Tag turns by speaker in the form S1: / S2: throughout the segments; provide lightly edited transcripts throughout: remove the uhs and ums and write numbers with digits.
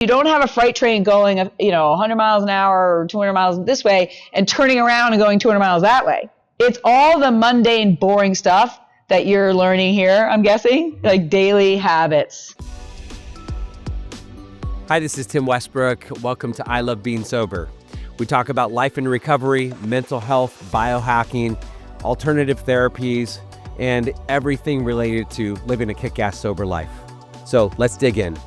S1: You don't have a freight train going, 100 miles an hour or 200 miles this way and turning around and going 200 miles that way. It's all the mundane, boring stuff that you're learning here, I'm guessing, like daily habits.
S2: Hi, this is Tim Westbrook. Welcome to I Love Being Sober. We talk about life and recovery, mental health, biohacking, alternative therapies, and everything related to living a kick-ass sober life. So let's dig in.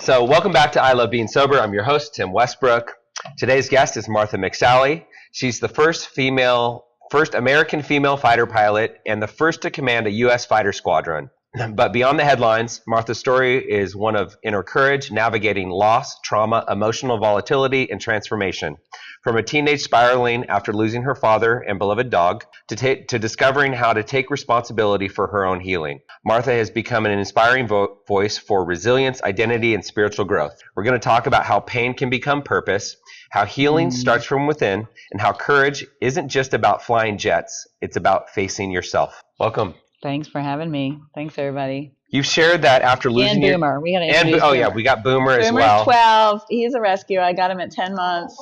S2: So welcome back to I Love Being Sober. I'm your host, Tim Westbrook. Today's guest is Martha McSally. She's the first American female fighter pilot and the first to command a U.S. fighter squadron. But beyond the headlines, Martha's story is one of inner courage, navigating loss, trauma, emotional volatility, and transformation. From a teenage spiraling after losing her father and beloved dog, to discovering how to take responsibility for her own healing. Martha has become an inspiring voice for resilience, identity, and spiritual growth. We're going to talk about how pain can become purpose, how healing starts from within, and how courage isn't just about flying jets, it's about facing yourself. Welcome.
S1: Thanks for having me. Thanks, everybody.
S2: You've shared that after losing
S1: and Boomer. We got to introduce Boomer.
S2: We got Boomer as
S1: Boomer's
S2: well.
S1: 12. He's a rescue. I got him at 10 months.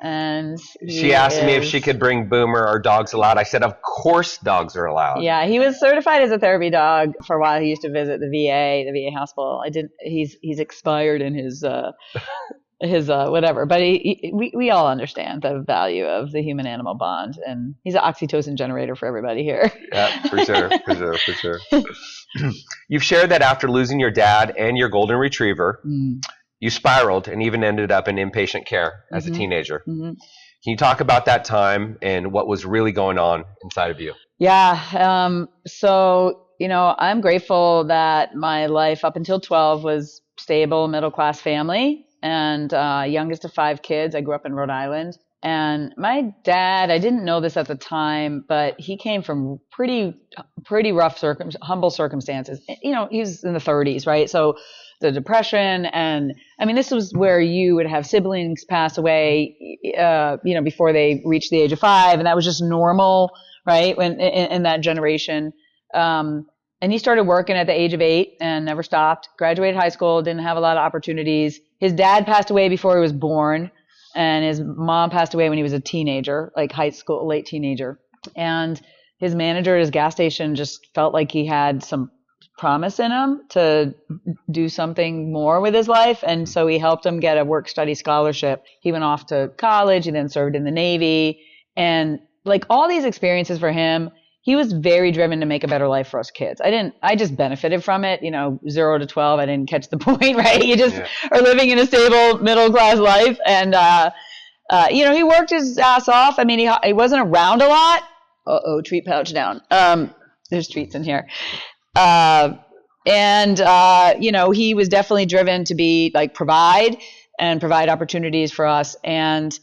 S1: And
S2: she asked me if she could bring Boomer. Are dogs allowed? I said, of course dogs are allowed.
S1: Yeah, he was certified as a therapy dog for a while. He used to visit the VA hospital. He's expired in his whatever. But we all understand the value of the human-animal bond, and he's an oxytocin generator for everybody here.
S2: Yeah, for sure. You've shared that after losing your dad and your golden retriever, you spiraled and even ended up in inpatient care as a teenager. Mm-hmm. Can you talk about that time and what was really going on inside of you?
S1: Yeah. So, I'm grateful that my life up until 12 was stable, middle-class family, and youngest of 5 kids. I grew up in Rhode Island. And my dad, I didn't know this at the time, but he came from pretty rough, humble circumstances. He's in the 30s, right? So the depression, and this was where you would have siblings pass away, before they reached the age of 5, and that was just normal, right? When in that generation, and he started working at the age of 8 and never stopped. Graduated high school, didn't have a lot of opportunities. His dad passed away before he was born, and his mom passed away when he was a teenager, like high school, late teenager. And his manager at his gas station just felt like he had some promise in him to do something more with his life. And so he helped him get a work-study scholarship. He went off to college. He then served in the Navy. And like all these experiences for him, he was very driven to make a better life for us kids. I just benefited from it, 0 to 12. I didn't catch the point, right? You just are living in a stable middle-class life. And, he worked his ass off. He wasn't around a lot. Treat pouch down. There's treats in here. He was definitely driven to be provide opportunities for us. And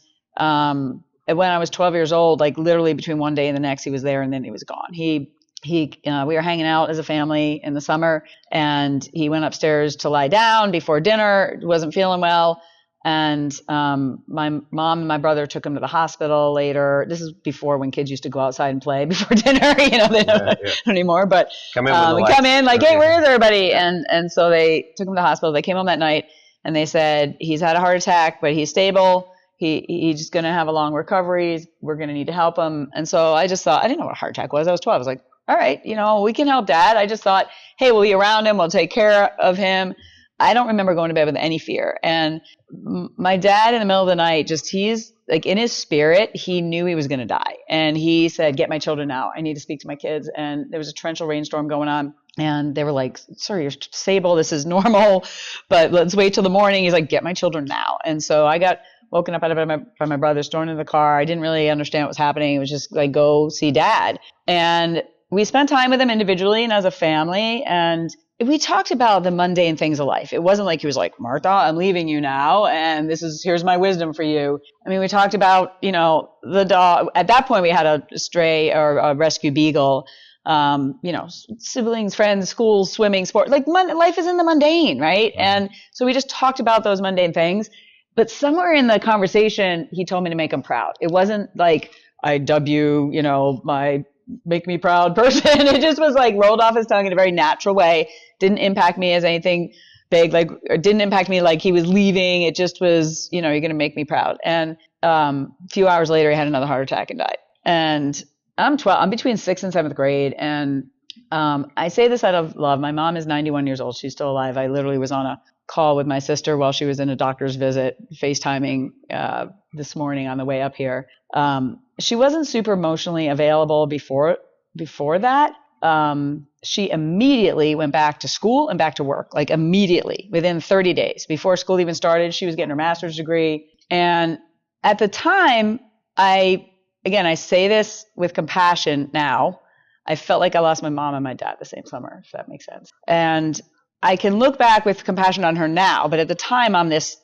S1: when I was 12 years old, literally between one day and the next, he was there and then he was gone. We were hanging out as a family in the summer, and he went upstairs to lie down before dinner, wasn't feeling well. And my mom and my brother took him to the hospital later. This is before, when kids used to go outside and play before dinner. They don't anymore. But we come in hey, where is everybody? And so they took him to the hospital. They came home that night and they said, he's had a heart attack, but he's stable. He's just going to have a long recovery. We're going to need to help him. And so I just thought, I didn't know what a heart attack was. I was 12. I was like, all right, we can help Dad. I just thought, hey, we'll be around him. We'll take care of him. I don't remember going to bed with any fear. And my dad in the middle of the night, he's in his spirit, he knew he was going to die. And he said, get my children now. I need to speak to my kids. And there was a torrential rainstorm going on. And they were like, sir, you're stable. This is normal, but let's wait till the morning. He's like, get my children now. And so I got woken up out of bed by my brother, thrown in the car. I didn't really understand what was happening. It was just go see Dad. And we spent time with him individually and as a family. And we talked about the mundane things of life. It wasn't like he was like, Martha, I'm leaving you now, and here's my wisdom for you. We talked about, the dog. At that point, we had a stray or a rescue beagle, siblings, friends, school, swimming, sport. Life is in the mundane, right? And so we just talked about those mundane things. But somewhere in the conversation, he told me to make him proud. It wasn't like, I dub you, my make me proud person. It just was like rolled off his tongue in a very natural way. Didn't impact me as anything big, like, or didn't impact me like he was leaving. It just was, you're going to make me proud. And a few hours later, he had another heart attack and died. And I'm 12. I'm between 6th and 7th grade. And I say this out of love. My mom is 91 years old. She's still alive. I literally was on a call with my sister while she was in a doctor's visit, FaceTiming this morning on the way up here. She wasn't super emotionally available before that. She immediately went back to school and back to work, like immediately within 30 days. Before school even started, she was getting her master's degree. And at the time, I say this with compassion now. I felt like I lost my mom and my dad the same summer, if that makes sense. And I can look back with compassion on her now, but at the time I'm this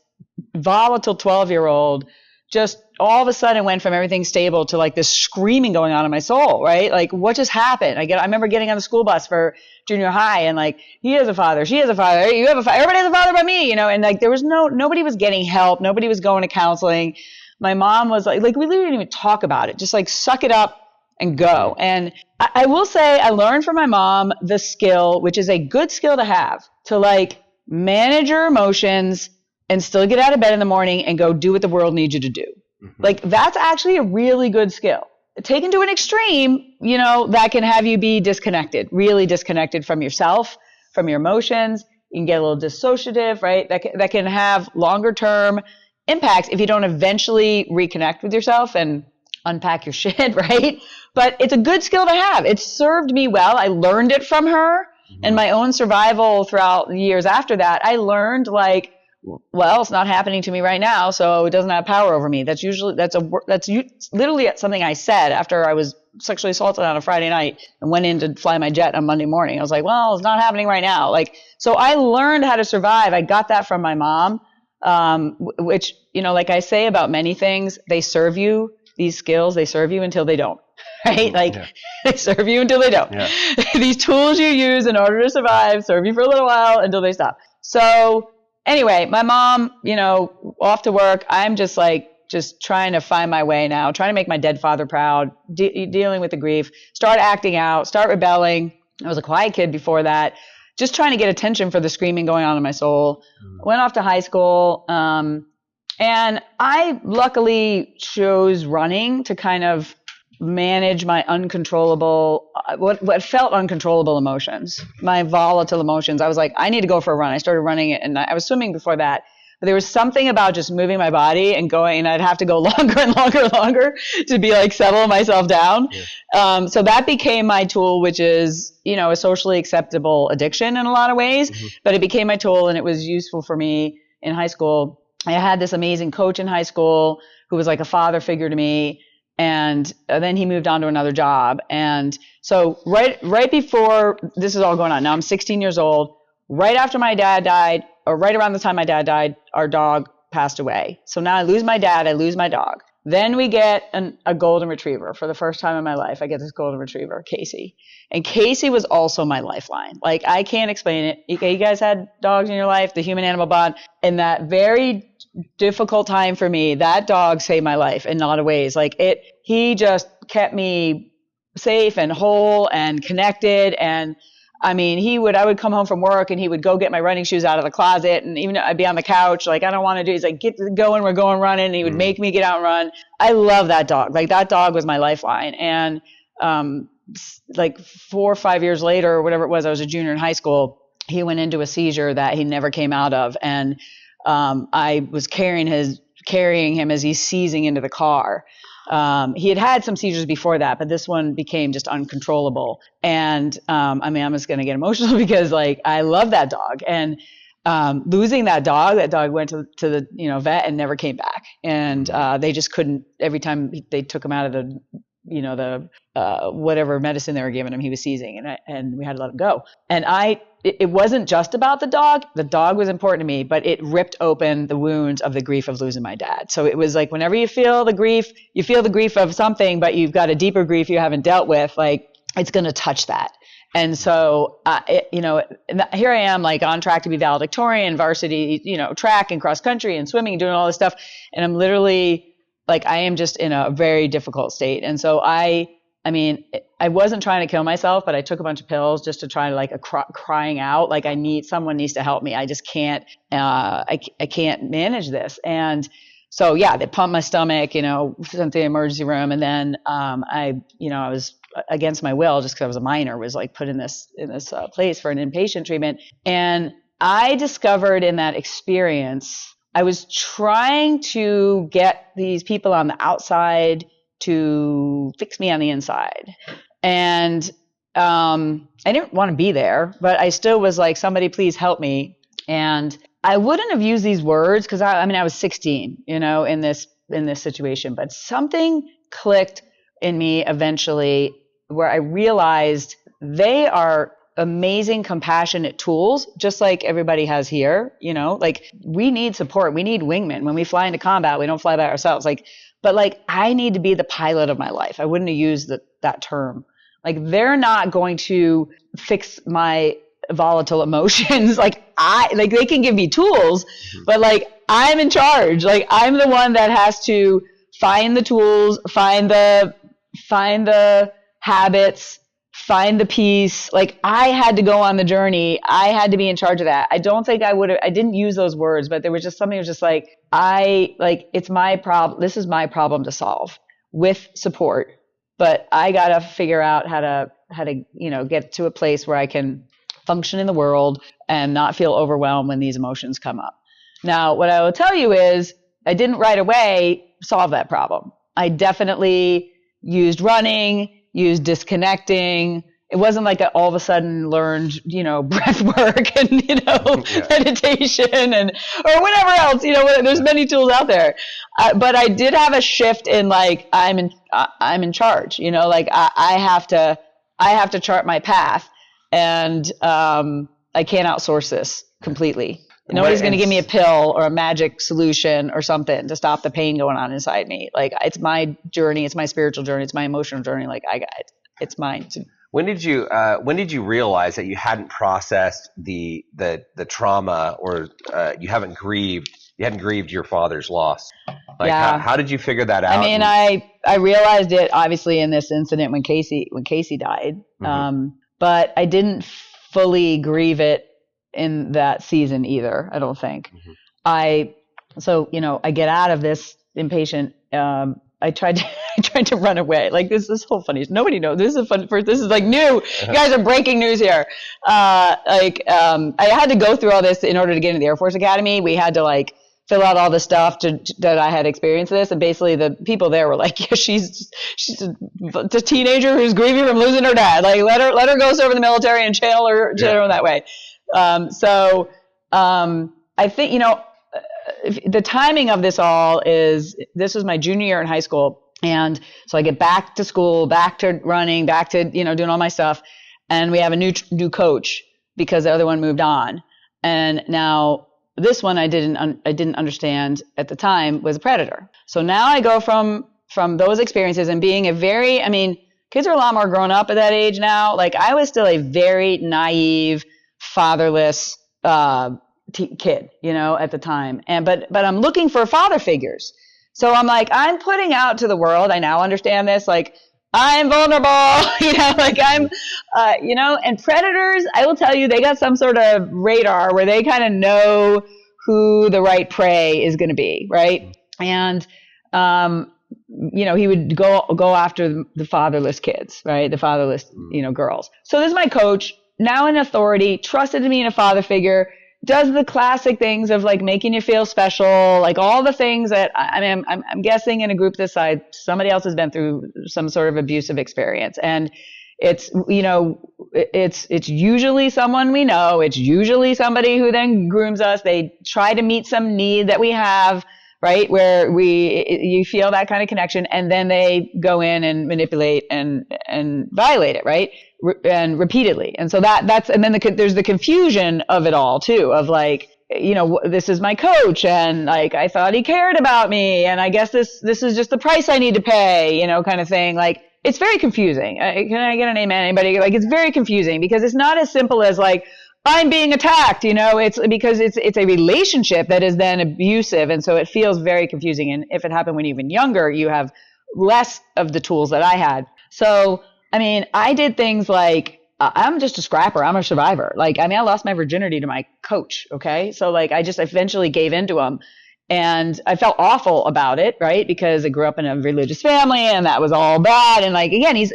S1: volatile 12-year-old, just all of a sudden went from everything stable to like this screaming going on in my soul, right? Like, what just happened? I remember getting on the school bus for junior high and like, he has a father, she has a father, you have a father, everybody has a father but me, and like there was nobody was getting help, nobody was going to counseling. My mom was like we literally didn't even talk about it, just like suck it up and go. And I will say I learned from my mom the skill, which is a good skill to have, to like manage your emotions and still get out of bed in the morning and go do what the world needs you to do. Mm-hmm. Like that's actually a really good skill. Taken to an extreme, that can have you be disconnected, really disconnected from yourself, from your emotions. You can get a little dissociative, right? That can have longer term impacts if you don't eventually reconnect with yourself and unpack your shit, right? But it's a good skill to have. It served me well. I learned it from her. Mm-hmm. And my own survival throughout the years after that, I learned like, well, it's not happening to me right now, so it doesn't have power over me. That's literally something I said after I was sexually assaulted on a Friday night and went in to fly my jet on Monday morning. I was like, well, it's not happening right now. Like, so I learned how to survive. I got that from my mom, which, like I say about many things, they serve you. These skills, they serve you until they don't, right? Like They serve you until they don't. Yeah. These tools you use in order to survive serve you for a little while until they stop. So anyway, my mom, off to work. I'm just trying to find my way now, trying to make my dead father proud, dealing with the grief, start acting out, start rebelling. I was a quiet kid before that, just trying to get attention for the screaming going on in my soul. Went off to high school. And I luckily chose running to kind of manage my uncontrollable, what felt uncontrollable emotions, my volatile emotions. I was like, I need to go for a run. I started running it, and I was swimming before that. But there was something about just moving my body and going, and I'd have to go longer and longer and longer to be like settle myself down. Yeah. So that became my tool, which is, a socially acceptable addiction in a lot of ways. Mm-hmm. But it became my tool, and it was useful for me in high school. I had this amazing coach in high school who was like a father figure to me. And then he moved on to another job. And so right before this is all going on, now I'm 16 years old, right after my dad died, or right around the time my dad died, our dog passed away. So now I lose my dad, I lose my dog. Then we get a golden retriever. For the first time in my life, I get this golden retriever, Casey. And Casey was also my lifeline. Like, I can't explain it. You guys had dogs in your life, the human-animal bond. In that very difficult time for me, that dog saved my life in a lot of ways. He just kept me safe and whole and connected. And I would come home from work and he would go get my running shoes out of the closet, and even I'd be on the couch, like, I don't want to do, he's like, get going, we're going running. And he would make me get out and run. I love that dog. Like, that dog was my lifeline. And, 4 or 5 years later, or whatever it was, I was a junior in high school. He went into a seizure that he never came out of. And, I was carrying him as he's seizing into the car. He had some seizures before that, but this one became just uncontrollable. And, I'm just going to get emotional because I love that dog, and, losing that dog went to the, vet and never came back. And, they just couldn't, every time they took him out of the, whatever medicine they were giving him, he was seizing, and we had to let him go. And it wasn't just about the dog. The dog was important to me, but it ripped open the wounds of the grief of losing my dad. So it was like, whenever you feel the grief of something, but you've got a deeper grief you haven't dealt with, it's going to touch that. And so, here I am, on track to be valedictorian, varsity, track and cross country and swimming and doing all this stuff. And I'm literally I am just in a very difficult state. And so I I mean, I wasn't trying to kill myself, but I took a bunch of pills just to try to like crying out, like someone needs to help me. I just can't, I can't manage this. And so, yeah, they pumped my stomach, sent to the emergency room. And then, I was against my will, just because I was a minor, was like put in this place for an inpatient treatment. And I discovered in that experience, I was trying to get these people on the outside to fix me on the inside. And I didn't want to be there, but I still was like, somebody please help me. And I wouldn't have used these words because I was 16, in this situation, but something clicked in me eventually where I realized they are amazing, compassionate tools, just like everybody has here, like we need support. We need wingmen. When we fly into combat, we don't fly by ourselves. But I need to be the pilot of my life. I wouldn't have used that term. Like they're not going to fix my volatile emotions. They can give me tools, but I'm in charge. I'm the one that has to find the tools, find the habits, find the peace. I had to go on the journey. I had to be in charge of that. I don't think I didn't use those words, but there was just something that was just it's my problem. This is my problem to solve with support, but I got to figure out how to, get to a place where I can function in the world and not feel overwhelmed when these emotions come up. Now, what I will tell you is I didn't right away solve that problem. I definitely used running, used disconnecting. It wasn't like I all of a sudden learned, breath work and, meditation or whatever else, there's many tools out there. But I did have a shift in I'm in charge, I have to chart my path and, I can't outsource this completely. Nobody's going to give me a pill or a magic solution or something to stop the pain going on inside me. It's my journey. It's my spiritual journey. It's my emotional journey. I got it. It's mine.
S2: When did you realize that you hadn't processed the trauma or you hadn't grieved your father's loss? How did you figure that out?
S1: I realized it obviously in this incident when Casey died. Mm-hmm. But I didn't fully grieve it in that season either, I don't think. Mm-hmm. I get out of this inpatient. I tried to run away. This is so funny. Nobody knows. This is fun. This is new. You guys are breaking news here. I had to go through all this in order to get into the Air Force Academy. We had to fill out all the stuff that I had experienced this. And basically the people there were like, yeah, she's a teenager who's grieving from losing her dad. Let her go serve in the military and channel her that way. I think, the timing of this all this was my junior year in high school. And so I get back to school, back to running, back to, doing all my stuff. And we have a new coach because the other one moved on. And now this one I didn't understand at the time was a predator. So now I go from those experiences and being kids are a lot more grown up at that age now. I was still a very naive, fatherless, kid, at the time. But I'm looking for father figures. So I'm putting out to the world. I now understand this. I'm vulnerable, and predators, I will tell you, they got some sort of radar where they kind of know who the right prey is going to be. Right. And, he would go after the fatherless kids, right? The fatherless, girls. So this is my coach, now an authority, trusted to me in a father figure, does the classic things of making you feel special, all the things that I'm guessing in a group this size, somebody else has been through some sort of abusive experience. And it's, it's usually someone we know. It's usually somebody who then grooms us. They try to meet some need that we have, right? Where you feel that kind of connection, and then they go in and manipulate and violate it, right? And repeatedly. And so and then there's the confusion of it all too, of this is my coach, and I thought he cared about me, and I guess this is just the price I need to pay, kind of thing. It's very confusing. Can I get an amen? Anybody? It's very confusing because it's not as simple as I'm being attacked, it's because it's a relationship that is then abusive. And so it feels very confusing. And if it happened when you're even younger, you have less of the tools that I had. So, I mean, I did things like, I'm just a scrapper. I'm a survivor. Like, I mean, I lost my virginity to my coach. Okay. So like, I just eventually gave into him and I felt awful about it. Right. Because I grew up in a religious family and that was all bad. And like, again, he's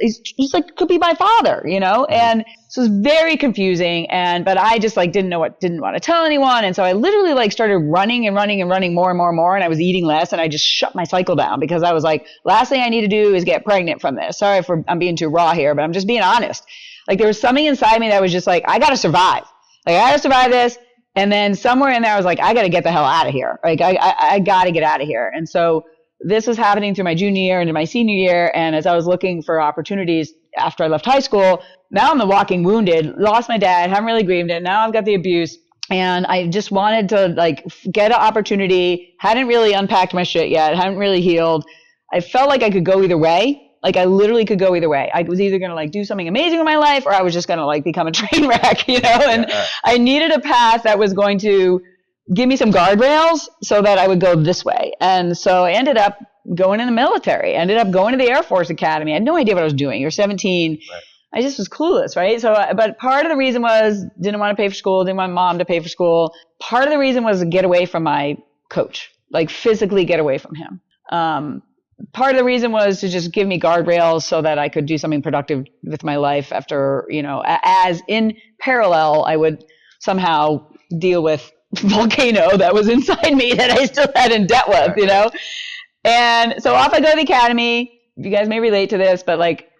S1: like, could be my father, you know? And so it was very confusing. But I just like, didn't want to tell anyone. And so I literally like started running and running and running more and more and more. And I was eating less and I just shut my cycle down because I was like, last thing I need to do is get pregnant from this. Sorry if I'm being too raw here, but I'm just being honest. Like there was something inside me that was just like, I got to survive. Like I got to survive this. And then somewhere in there, I was like, I got to get the hell out of here. Like I got to get out of here. And so this was happening through my junior year into my senior year. And as I was looking for opportunities after I left high school, now I'm the walking wounded, lost my dad, haven't really grieved it. Now I've got the abuse. And I just wanted to like get an opportunity, hadn't really unpacked my shit yet, hadn't really healed. I felt like I could go either way. Like I literally could go either way. I was either going to like do something amazing in my life or I was just going to like become a train wreck, you know? And I needed a path that was going to give me some guardrails so that I would go this way. And so I ended up going in the military, ended up going to the Air Force Academy. I had no idea what I was doing. You're 17. Right. I just was clueless, right? So, but part of the reason was didn't want to pay for school, didn't want mom to pay for school. Part of the reason was to get away from my coach, like physically get away from him. Part of the reason was to just give me guardrails so that I could do something productive with my life after, you know, as in parallel, I would somehow deal with volcano that was inside me that I still had in debt with, you know? And so off I go to the academy. You guys may relate to this, but like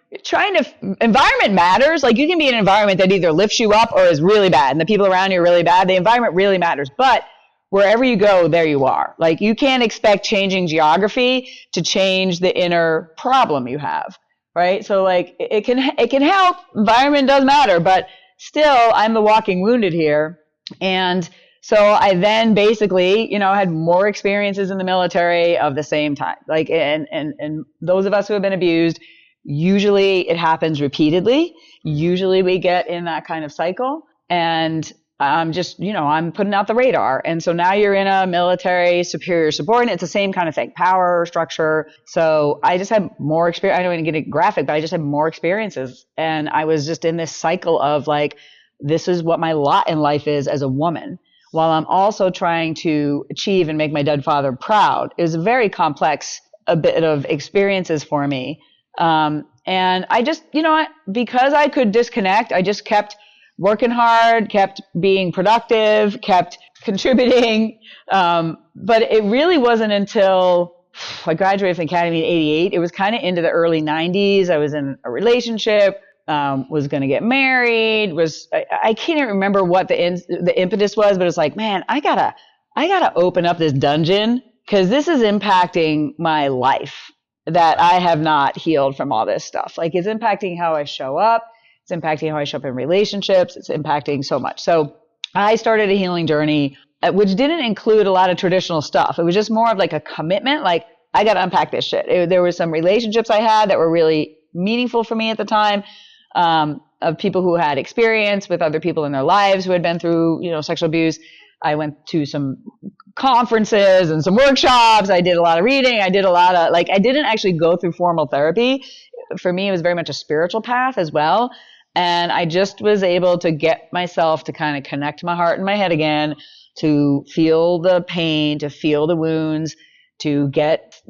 S1: environment matters. Like you can be in an environment that either lifts you up or is really bad and the people around you are really bad. The environment really matters, but wherever you go, there you are. Like you can't expect changing geography to change the inner problem you have, right? So like it can help. Environment does matter, but still I'm the walking wounded here. And so I then basically, you know, had more experiences in the military of the same time. Like, and those of us who have been abused, usually it happens repeatedly. Usually we get in that kind of cycle. And I'm just, you know, I'm putting out the radar. And so now you're in a military superior subordinate. It's the same kind of thing, power structure. So I just had more experience. I don't want to get it graphic, but I just had more experiences. And I was just in this cycle of like, this is what my lot in life is as a woman, while I'm also trying to achieve and make my dead father proud. It was a very complex a bit of experiences for me. And I just, you know, because I could disconnect, I just kept working hard, kept being productive, kept contributing. But it really wasn't until I graduated from the academy in 88. It was kind of into the early 90s. I was in a relationship, was going to get married, I can't even remember what the impetus was, but it's like, man, I gotta open up this dungeon because this is impacting my life that I have not healed from all this stuff. Like it's impacting how I show up. It's impacting how I show up in relationships. It's impacting so much. So I started a healing journey, which didn't include a lot of traditional stuff. It was just more of like a commitment. Like I got to unpack this shit. There were some relationships I had that were really meaningful for me at the time, of people who had experience with other people in their lives who had been through, you know, sexual abuse. I went to some conferences and some workshops. I did a lot of reading. I did a lot of I didn't actually go through formal therapy. For me, it was very much a spiritual path as well. And I just was able to get myself to kind of connect my heart and my head again, to feel the pain, to feel the wounds, to get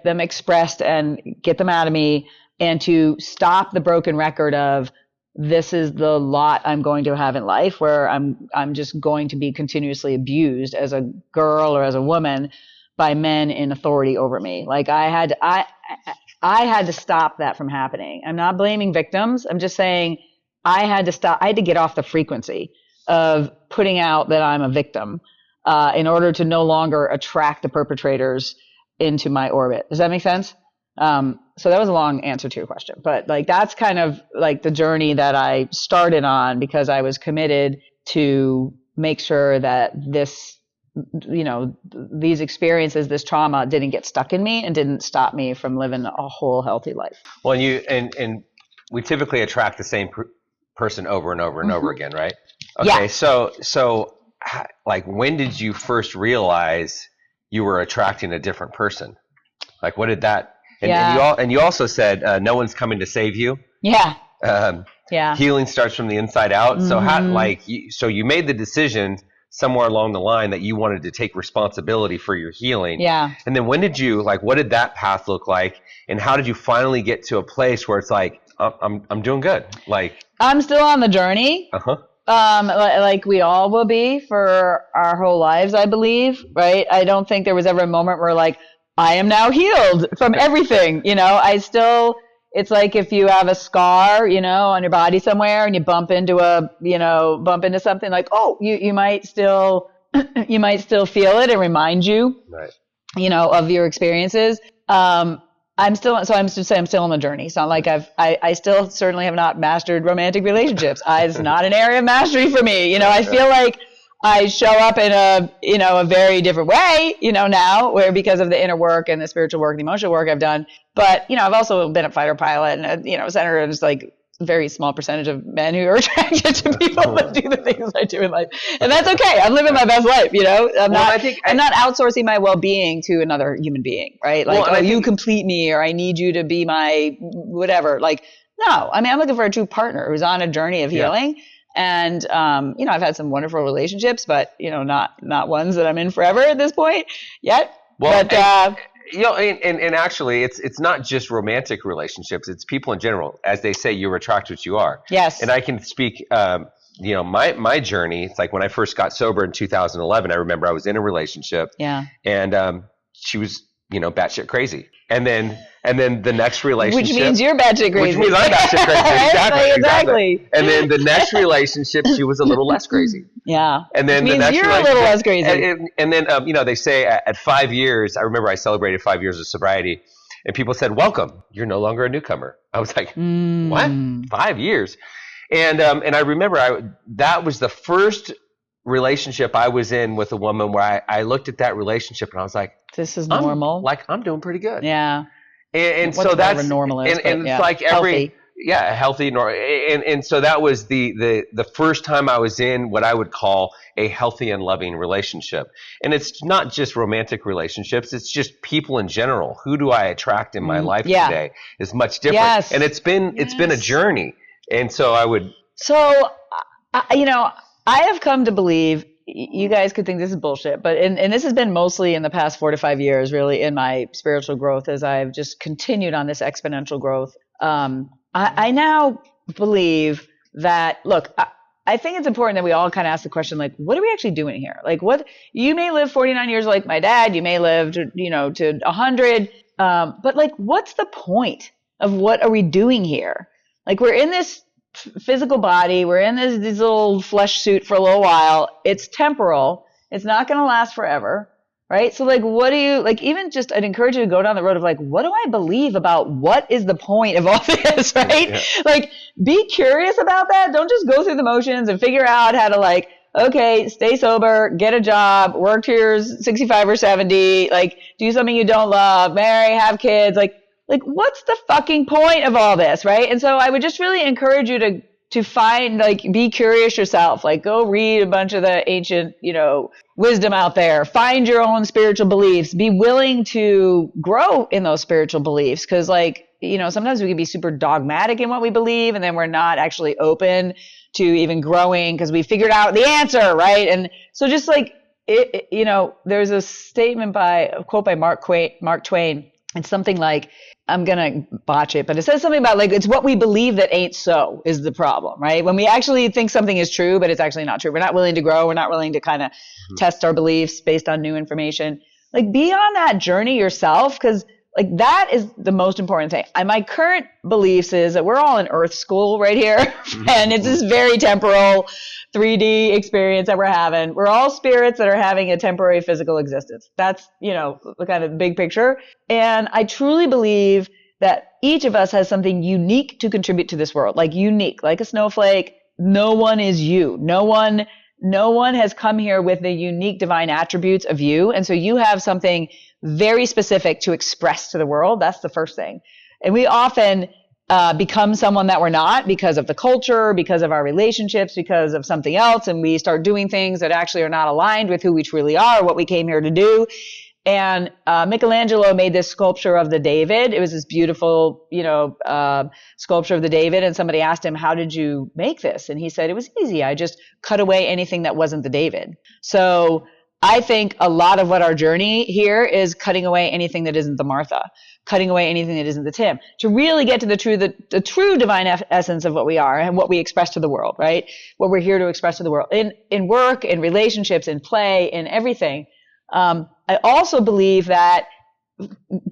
S1: them expressed and get them out of me, and to stop the broken record of this is the lot I'm going to have in life where I'm just going to be continuously abused as a girl or as a woman by men in authority over me. Like I had to stop that from happening. I'm not blaming victims. I'm just saying I had to stop. I had to get off the frequency of putting out that I'm a victim in order to no longer attract the perpetrators into my orbit. Does that make sense? So that was a long answer to your question, but like that's kind of like the journey that I started on because I was committed to make sure that this, you know, these experiences, this trauma didn't get stuck in me and didn't stop me from living a whole healthy life.
S2: Well, and we typically attract the same person over and over and over again, right? Okay. Yeah. So like when did you first realize you were attracting a different person? Like what did that And you also said no one's coming to save you.
S1: Yeah.
S2: Yeah. Healing starts from the inside out. Mm-hmm. So so you made the decision somewhere along the line that you wanted to take responsibility for your healing.
S1: Yeah.
S2: And then when did you, what did that path look like? And how did you finally get to a place where it's like, I'm doing good?
S1: I'm still on the journey.
S2: Uh-huh.
S1: Like we all will be for our whole lives, I believe, right? I don't think there was ever a moment where I am now healed from everything. It's like if you have a scar, on your body somewhere and you bump into something you might still, you might still feel it and remind you,
S2: right,
S1: of your experiences. I'm still on the journey. It's not like I still certainly have not mastered romantic relationships. It's not an area of mastery for me. I feel like I show up in a very different way, now because of the inner work and the spiritual work, the emotional work I've done. But, I've also been a fighter pilot and, senator is a very small percentage of men who are attracted to people that do the things I do in life. And that's okay. I'm living my best life, I'm not outsourcing my well-being to another human being, right? You complete me or I need you to be my whatever. No, I'm looking for a true partner who's on a journey of healing. Yeah. And, I've had some wonderful relationships, but, not ones that I'm in forever at this point yet.
S2: Well, but, and actually it's not just romantic relationships. It's people in general. As they say, you attract what you are.
S1: Yes.
S2: And I can speak, my journey. It's like when I first got sober in 2011, I remember I was in a relationship.
S1: Yeah.
S2: And, she was, batshit crazy. And then the next relationship.
S1: Which means you're batshit crazy.
S2: Which means I'm batshit crazy.
S1: Exactly.
S2: And then the next relationship, she was a little less crazy.
S1: Yeah.
S2: And then
S1: which
S2: the
S1: means
S2: next
S1: you're a little less crazy.
S2: And then, they say at 5 years, I remember I celebrated 5 years of sobriety, and people said, "Welcome, you're no longer a newcomer." I was like, "What? 5 years?" And I remember that was the first relationship I was in with a woman where I looked at that relationship and I was like,
S1: this is normal.
S2: I'm doing pretty good.
S1: Yeah.
S2: And so that's
S1: normal is,
S2: and it's like every healthy. And so that was the first time I was in what I would call a healthy and loving relationship. And it's not just romantic relationships; it's just people in general. Who do I attract in my life today is much different.
S1: Yes.
S2: And it's been a journey. And so I would.
S1: So I have come to believe. You guys could think this is bullshit, but and this has been mostly in the past 4 to 5 years, really, in my spiritual growth as I've just continued on this exponential growth. I now believe that, look, I think it's important that we all kind of ask the question, what are we actually doing here? What you may live 49 years like my dad, you may live to 100, but what's the point of what are we doing here? We're in this physical body. We're in this little flesh suit for a little while. It's temporal. It's not going to last forever, right? So what do you, even just, I'd encourage you to go down the road of what do I believe about what is the point of all this, right? Yeah. Be curious about that. Don't just go through the motions and figure out how to okay, stay sober, get a job, work till you're 65 or 70, do something you don't love, marry, have kids, what's the fucking point of all this, right? And so I would just really encourage you to find, be curious yourself. Go read a bunch of the ancient, wisdom out there. Find your own spiritual beliefs. Be willing to grow in those spiritual beliefs. Because, sometimes we can be super dogmatic in what we believe, and then we're not actually open to even growing because we figured out the answer, right? And so just there's a quote by Mark Twain. It's something like, I'm going to botch it, but it says something about it's what we believe that ain't so is the problem, right? When we actually think something is true, but it's actually not true. We're not willing to grow. We're not willing to kind of test our beliefs based on new information. Be on that journey yourself, because that is the most important thing. My current beliefs is that we're all in Earth school right here, and it's this very temporal 3D experience that we're having. We're all spirits that are having a temporary physical existence. That's, the kind of big picture. And I truly believe that each of us has something unique to contribute to this world, unique, like a snowflake. No one is you. No one has come here with the unique divine attributes of you. And so you have something very specific to express to the world. That's the first thing. And we often become someone that we're not because of the culture, because of our relationships, because of something else. And we start doing things that actually are not aligned with who we truly are, what we came here to do. And Michelangelo made this sculpture of the David. It was this beautiful, sculpture of the David. And somebody asked him, how did you make this? And he said, it was easy. I just cut away anything that wasn't the David. So I think a lot of what our journey here is cutting away anything that isn't the Martha, cutting away anything that isn't the Tim, to really get to the true divine essence of what we are and what we express to the world, right? What we're here to express to the world in work, in relationships, in play, in everything. I also believe that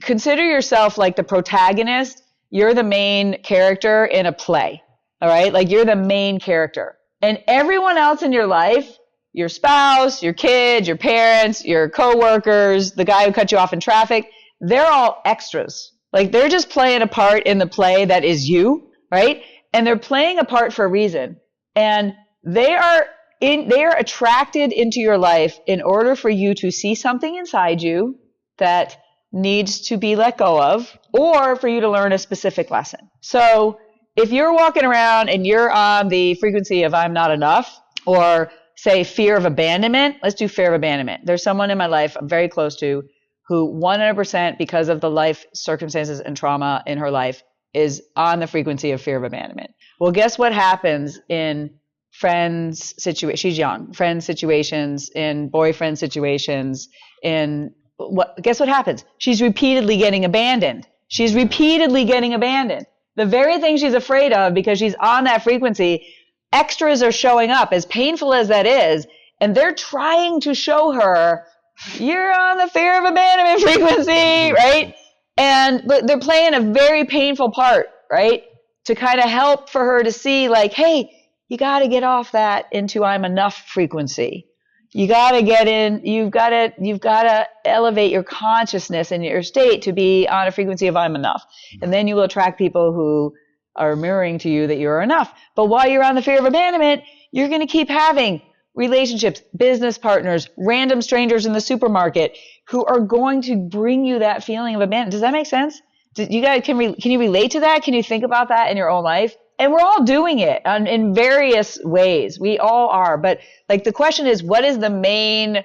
S1: consider yourself like the protagonist. You're the main character in a play. All right. Like you're the main character, and everyone else in your life, your spouse, your kids, your parents, your coworkers, the guy who cut you off in traffic, they're all extras. Like they're just playing a part in the play that is you, right? And they're playing a part for a reason. And they are attracted into your life in order for you to see something inside you that needs to be let go of, or for you to learn a specific lesson. So if you're walking around and you're on the frequency of I'm not enough, or say fear of abandonment, let's do fear of abandonment. There's someone in my life I'm very close to who 100% because of the life circumstances and trauma in her life is on the frequency of fear of abandonment. Well, guess what happens in friends situations? She's young. Friends situations, in boyfriend situations, guess what happens? She's repeatedly getting abandoned. She's repeatedly getting abandoned. The very thing she's afraid of, because she's on that frequency, extras are showing up, as painful as that is, and they're trying to show her, you're on the fear of abandonment frequency, right? And they're playing a very painful part, right? To kind of help for her to see like, hey, you got to get off that into I'm enough frequency. You got to get in, you've got to elevate your consciousness and your state to be on a frequency of I'm enough. And then you will attract people who are mirroring to you that you're enough. But while you're on the fear of abandonment, you're going to keep having relationships, business partners, random strangers in the supermarket who are going to bring you that feeling of abandonment. Does that make sense? You guys, can you relate to that? Can you think about that in your own life? And we're all doing it in various ways. We all are. But like the question is, what is the main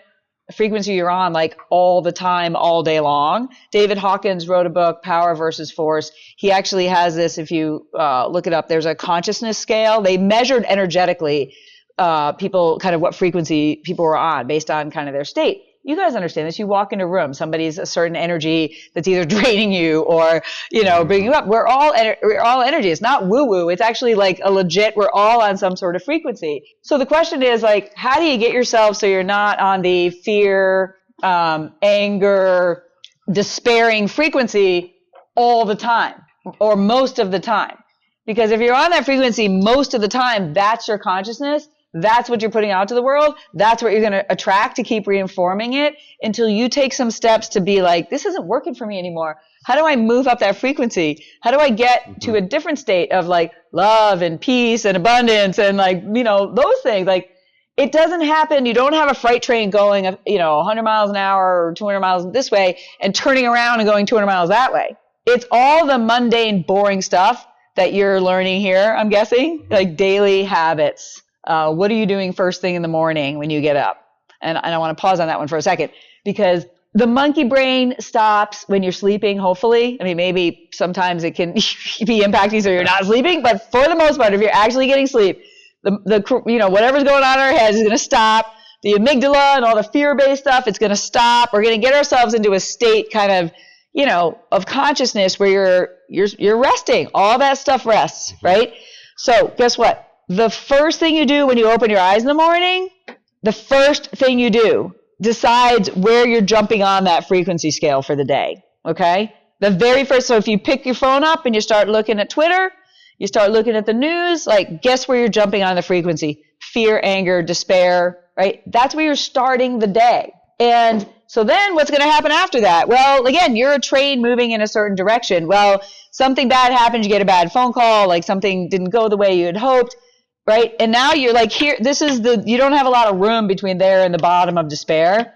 S1: frequency you're on like all the time, all day long? David Hawkins wrote a book, Power versus Force. He actually has this, if you look it up, there's a consciousness scale. They measured energetically people, kind of what frequency people were on based on kind of their state. You guys understand this. You walk into a room, somebody's a certain energy that's either draining you or, bringing you up. We're all energy. It's not woo-woo. It's actually like a legit, we're all on some sort of frequency. So the question is like, how do you get yourself so you're not on the fear, anger, despairing frequency all the time or most of the time? Because if you're on that frequency most of the time, that's your consciousness. That's what you're putting out to the world. That's what you're going to attract to keep reinforming it until you take some steps to be like, this isn't working for me anymore. How do I move up that frequency? How do I get to a different state of like love and peace and abundance and like, those things? Like it doesn't happen. You don't have a freight train going, 100 miles an hour or 200 miles this way and turning around and going 200 miles that way. It's all the mundane, boring stuff that you're learning here, I'm guessing, like daily habits. What are you doing first thing in the morning when you get up? And I want to pause on that one for a second because the monkey brain stops when you're sleeping, hopefully. I mean, maybe sometimes it can be impacting so you're not sleeping, but for the most part, if you're actually getting sleep, whatever's going on in our heads is going to stop. The amygdala and all the fear-based stuff, it's going to stop. We're going to get ourselves into a state kind of, of consciousness where you're resting. All that stuff rests, right? So guess what? The first thing you do when you open your eyes in the morning, the first thing you do decides where you're jumping on that frequency scale for the day, okay? The very first, so if you pick your phone up and you start looking at Twitter, you start looking at the news, like guess where you're jumping on the frequency? Fear, anger, despair, right? That's where you're starting the day. And so then what's going to happen after that? Well, again, you're a train moving in a certain direction. Well, something bad happens, you get a bad phone call, like something didn't go the way you had hoped. Right? And now you're like here, you don't have a lot of room between there and the bottom of despair.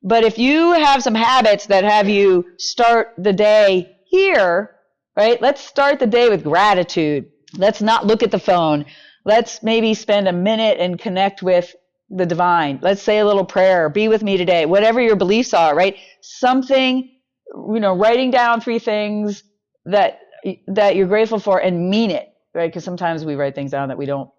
S1: But if you have some habits that have you start the day here, right? Let's start the day with gratitude. Let's not look at the phone. Let's maybe spend a minute and connect with the divine. Let's say a little prayer. Be with me today. Whatever your beliefs are, right? Something, writing down 3 things that you're grateful for and mean it, right? Because sometimes we write things down that we don't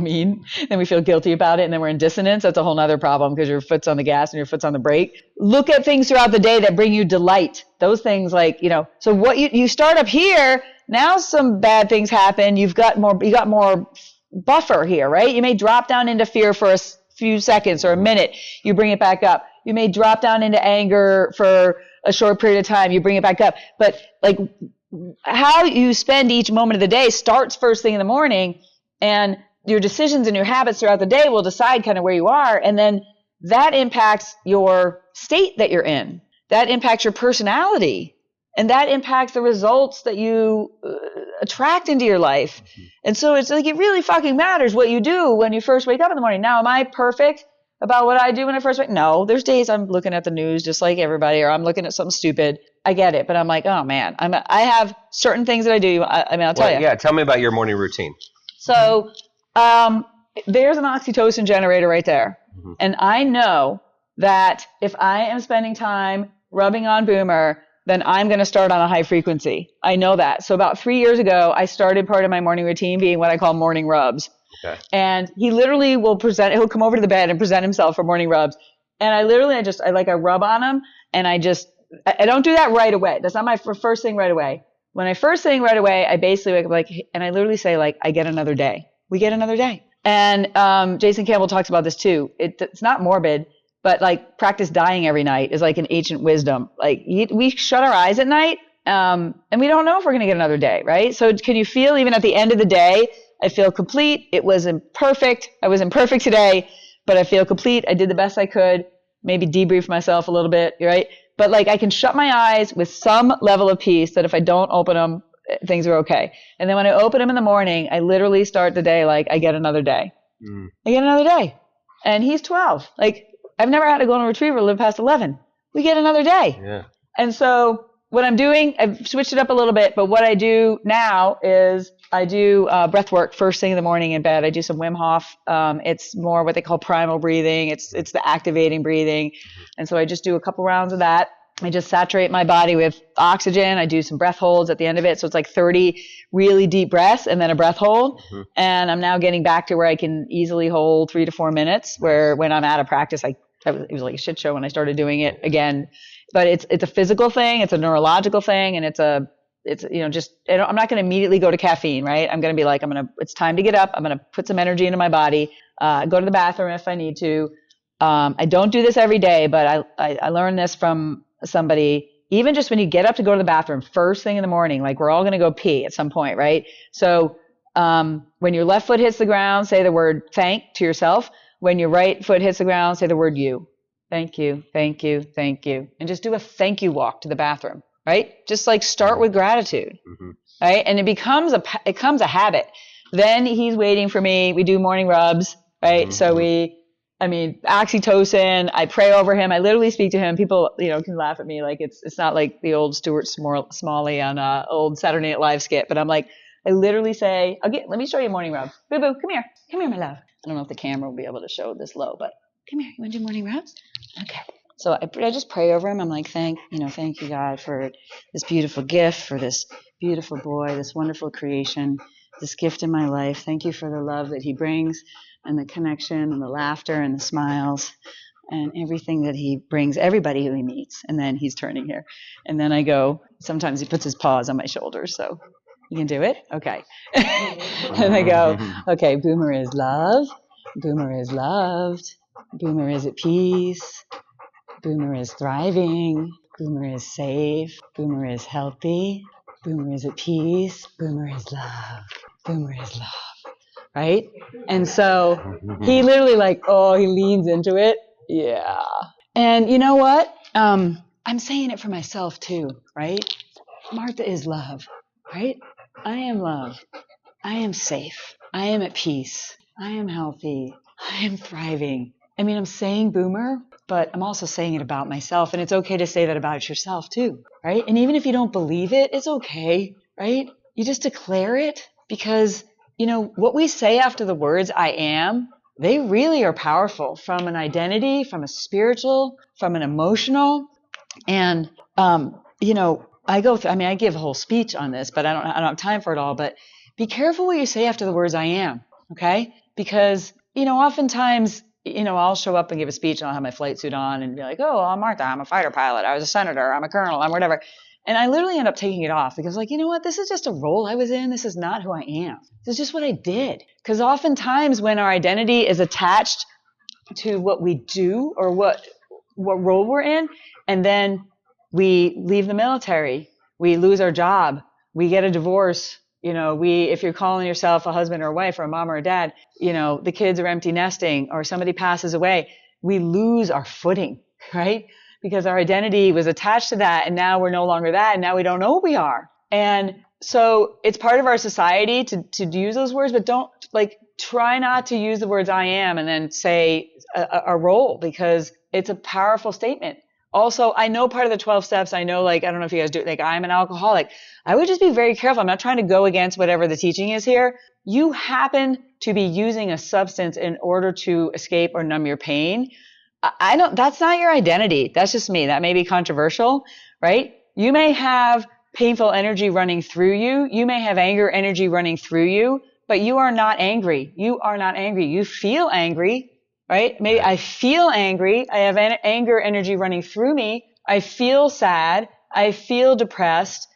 S1: mean, and we feel guilty about it, and then we're in dissonance. That's a whole nother problem because your foot's on the gas and your foot's on the brake. Look at things throughout the day that bring you delight. Those things so what you start up here, now some bad things happen. You got more buffer here, right? You may drop down into fear for a few seconds or a minute. You bring it back up. You may drop down into anger for a short period of time. You bring it back up. But how you spend each moment of the day starts first thing in the morning. And your decisions and your habits throughout the day will decide kind of where you are. And then that impacts your state that you're in. That impacts your personality. And that impacts the results that you attract into your life. And so it's it really fucking matters what you do when you first wake up in the morning. Now, am I perfect about what I do when I first wake up? No, there's days I'm looking at the news just like everybody, or I'm looking at something stupid. I get it. But I'm like, oh man, I have certain things that I do. I'll tell you.
S2: Yeah, tell me about your morning routine.
S1: So there's an oxytocin generator right there. Mm-hmm. And I know that if I am spending time rubbing on Boomer, then I'm going to start on a high frequency. I know that. So about 3 years ago, I started part of my morning routine being what I call morning rubs. Okay. And he literally he'll come over to the bed and present himself for morning rubs. And I rub on him, and I don't do that right away. That's not my first thing right away. When I first thing right away, I basically wake up and I literally say I get another day. We get another day. And Jason Campbell talks about this too. It's not morbid, but practice dying every night is an ancient wisdom. We shut our eyes at night, and we don't know if we're going to get another day, right? So can you feel even at the end of the day, I feel complete. It wasn't perfect. I wasn't perfect today, but I feel complete. I did the best I could. Maybe debrief myself a little bit, right? But I can shut my eyes with some level of peace that if I don't open them, things are okay. And then when I open them in the morning, I literally start the day I get another day. Mm. I get another day. And he's 12. I've never had a golden retriever live past 11. We get another day. Yeah. And so what I'm doing, I've switched it up a little bit, but what I do now is I do breath work first thing in the morning in bed. I do some Wim Hof. It's more what they call primal breathing. It's the activating breathing. And so I just do a couple rounds of that. I just saturate my body with oxygen. I do some breath holds at the end of it. So it's 30 really deep breaths and then a breath hold. Mm-hmm. And I'm now getting back to where I can easily hold 3 to 4 minutes, where when I'm out of practice, it was like a shit show when I started doing it again. But it's a physical thing. It's a neurological thing. And I'm not going to immediately go to caffeine, right? I'm going to be it's time to get up. I'm going to put some energy into my body, go to the bathroom if I need to. I don't do this every day, but I learned this from somebody. Even just when you get up to go to the bathroom first thing in the morning, we're all going to go pee at some point, right? So when your left foot hits the ground, say the word thank to yourself. When your right foot hits the ground, say the word you. Thank you, thank you, thank you. And just do a thank you walk to the bathroom, right? Just start with gratitude, mm-hmm. right? And it becomes a habit. Then he's waiting for me. We do morning rubs, right? Mm-hmm. So oxytocin, I pray over him. I literally speak to him. People, can laugh at me. It's not like the old Stuart Smalley on old Saturday Night Live skit, but I literally say, okay, let me show you a morning rub. Boo boo, come here, my love. I don't know if the camera will be able to show this low, but come here. You want to do morning rubs? Okay. So I just pray over him. I'm thank you, God, for this beautiful gift, for this beautiful boy, this wonderful creation, this gift in my life. Thank you for the love that he brings and the connection and the laughter and the smiles and everything that he brings, everybody who he meets. And then he's turning here. And then I go, sometimes he puts his paws on my shoulders. So you can do it? Okay. And I go, okay, Boomer is love. Boomer is loved. Boomer is at peace. Boomer is thriving. Boomer is safe. Boomer is healthy. Boomer is at peace. Boomer is love. Boomer is love. Right? And so he literally he leans into it. Yeah. And you know what? I'm saying it for myself too, right? Martha is love, right? I am love. I am safe. I am at peace. I am healthy. I am thriving. I'm saying Boomer, but I'm also saying it about myself. And it's okay to say that about yourself too, right? And even if you don't believe it, it's okay, right? You just declare it because, what we say after the words I am they really are powerful from an identity, from a spiritual, from an emotional. And, I give a whole speech on this, but I don't have time for it all. But be careful what you say after the words I am. Okay. Because, oftentimes, I'll show up and give a speech and I'll have my flight suit on and be like, oh, I'm Martha. I'm a fighter pilot. I was a senator. I'm a colonel. I'm whatever. And I literally end up taking it off because you know what? This is just a role I was in. This is not who I am. This is just what I did. Because oftentimes when our identity is attached to what we do or what role we're in, and then we leave the military, we lose our job, we get a divorce, if you're calling yourself a husband or a wife or a mom or a dad, the kids are empty nesting or somebody passes away, we lose our footing, right? Because our identity was attached to that, and now we're no longer that, and now we don't know who we are. And so it's part of our society to use those words, but don't try not to use the words I am and then say a role, because it's a powerful statement. Also, I know part of the 12 steps, I know, I don't know if you guys do, I'm an alcoholic. I would just be very careful. I'm not trying to go against whatever the teaching is here. You happen to be using a substance in order to escape or numb your pain. That's not your identity. That's just me. That may be controversial, right? You may have painful energy running through you. You may have anger energy running through you, but you are not angry. You are not angry. You feel angry, right? Maybe I feel angry. I have anger energy running through me. I feel sad. I feel depressed.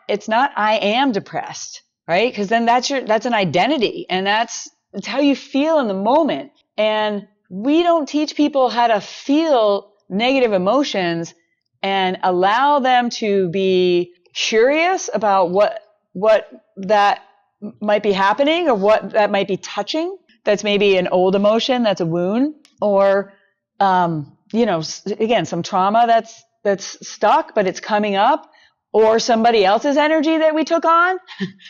S1: It's not I am depressed, right? Because then that's an identity, and it's how you feel in the moment. And we don't teach people how to feel negative emotions and allow them to be curious about what that might be happening or what that might be touching. That's maybe an old emotion, that's a wound, or, again, some trauma that's stuck, but it's coming up, or somebody else's energy that we took on.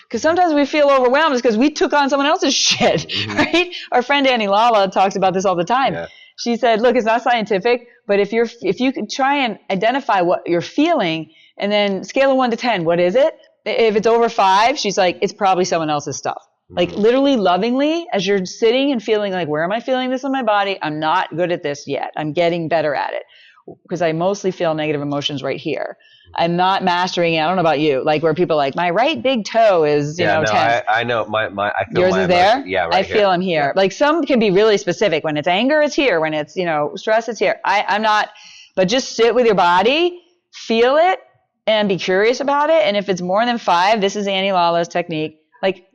S1: Because sometimes we feel overwhelmed because we took on someone else's shit, right? Our friend Annie Lala talks about this all the time. Yeah. She said, look, it's not scientific, but if you could try and identify what you're feeling and then scale of 1 to 10, what is it? If it's over 5, she's like, it's probably someone else's stuff. Literally lovingly, as you're sitting and feeling where am I feeling this in my body? I'm not good at this yet. I'm getting better at it because I mostly feel negative emotions right here. I'm not mastering it. I don't know about you, where people are my right big toe is, tense.
S2: I know I feel
S1: yours is there.
S2: Yeah, right.
S1: I feel them here. Yeah. Some can be really specific. When it's anger, it's here. When it's, stress, it's here. I'm not, but just sit with your body, feel it, and be curious about it. And if it's more than 5, this is Annie Lala's technique.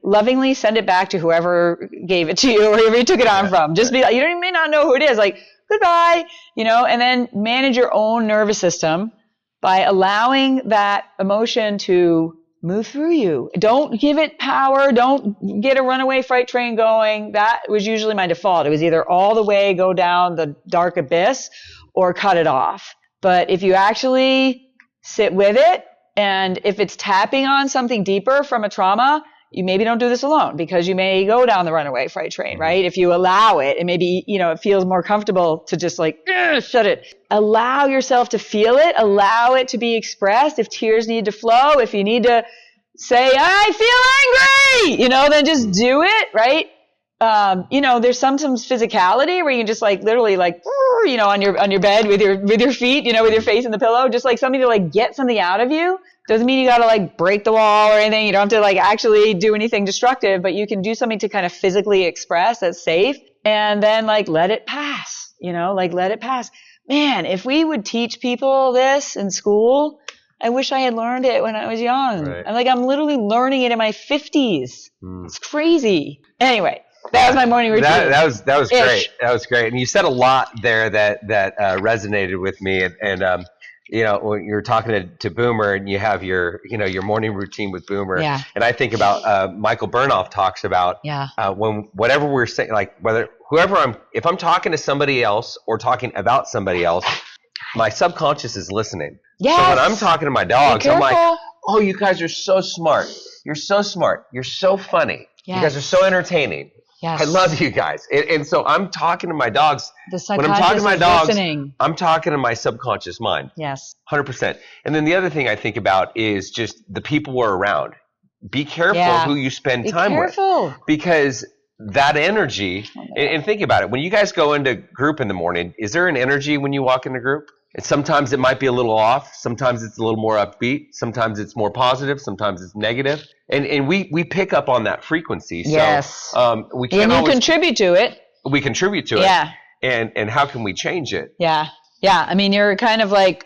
S1: Lovingly send it back to whoever gave it to you or whoever you took it on from. Just be you may not know who it is. Goodbye, and then manage your own nervous system by allowing that emotion to move through you. Don't give it power. Don't get a runaway freight train going. That was usually my default. It was either all the way go down the dark abyss or cut it off. But if you actually sit with it, and if it's tapping on something deeper from a trauma, you maybe don't do this alone because you may go down the runaway freight train, right? If you allow it, and maybe, it feels more comfortable to just shut it. Allow yourself to feel it. Allow it to be expressed. If tears need to flow, if you need to say, I feel angry, then just do it, right? There's sometimes physicality where you can just literally on your bed with your feet, with your face in the pillow, just something to get something out of you. Doesn't mean you gotta break the wall or anything. You don't have to actually do anything destructive, but you can do something to kind of physically express that's safe, and then let it pass, let it pass. Man, if we would teach people this in school, I wish I had learned it when I was young. Right. I'm literally learning it in my 50s. It's crazy. Anyway. That was my morning routine.
S2: That was great. That was great. And you said a lot there that resonated with me. And when you're talking to Boomer and you have your morning routine with Boomer.
S1: Yeah.
S2: And I think about Michael Burnoff talks about when whatever we're saying, if I'm talking to somebody else or talking about somebody else, my subconscious is listening.
S1: Yes.
S2: So when I'm talking to my dogs, I'm like, oh, you guys are so smart. You're so smart. You're so funny. Yes. You guys are so entertaining. Yes. I love you guys. And so I'm talking to my dogs.
S1: When I'm talking to my dogs, listening.
S2: I'm talking to my subconscious mind.
S1: Yes.
S2: 100%. And then the other thing I think about is just the people we're around. Be careful who you spend time with. Because that energy, and think about it. When you guys go into group in the morning, is there an energy when you walk into group? And sometimes it might be a little off. Sometimes it's a little more upbeat. Sometimes it's more positive. Sometimes it's negative. And we pick up on that frequency.
S1: Yes.
S2: So we can't
S1: always contribute to it.
S2: We contribute to it.
S1: Yeah.
S2: And how can we change it?
S1: Yeah. Yeah. I mean, you're kind of like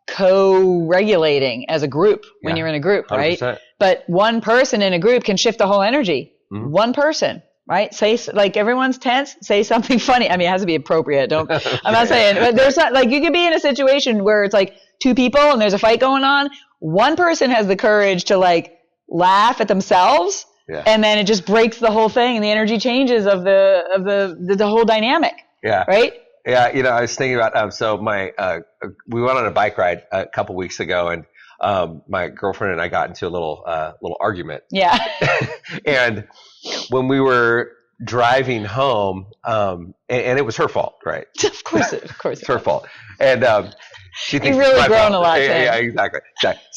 S1: co-regulating as a group when you're in a group, right? 100%. But one person in a group can shift the whole energy. Mm-hmm. One person, right? Say, like, everyone's tense, say something funny. I mean, it has to be appropriate. I'm not saying, but there's not, like, you could be in a situation where it's like two people and there's a fight going on. One person has the courage to, like, laugh at themselves. Yeah. And then it just breaks the whole thing and the energy changes of the whole dynamic. Yeah. Right?
S2: Yeah, I was thinking about so we went on a bike ride a couple weeks ago, and my girlfriend and I got into a little argument.
S1: Yeah.
S2: And when we were driving home, and it was her fault, right?
S1: Of course,
S2: it's her fault. And she thinks
S1: you've really grown a lot.
S2: Yeah, exactly.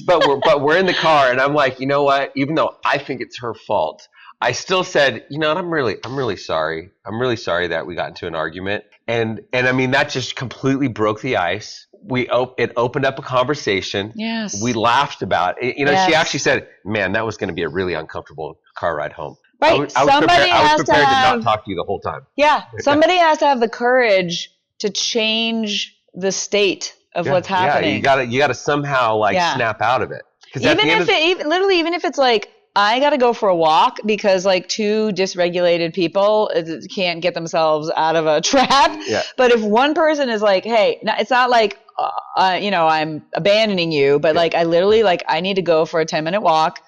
S2: But we're in the car, and I'm like, you know what? Even though I think it's her fault, I still said, I'm really sorry. I'm really sorry that we got into an argument. And I mean, that just completely broke the ice. It opened up a conversation.
S1: Yes.
S2: We laughed about it. She actually said, man, that was going to be a really uncomfortable car ride home.
S1: Right.
S2: I was prepared to not talk to you the whole time.
S1: Yeah. Somebody has to have the courage to change the state of what's happening.
S2: Yeah, you got to somehow snap out of it.
S1: Even if it's like, I got to go for a walk because like two dysregulated people can't get themselves out of a trap. Yeah. But if one person is like, hey, it's not like, I'm abandoning you, but like I literally I need to go for a 10-minute walk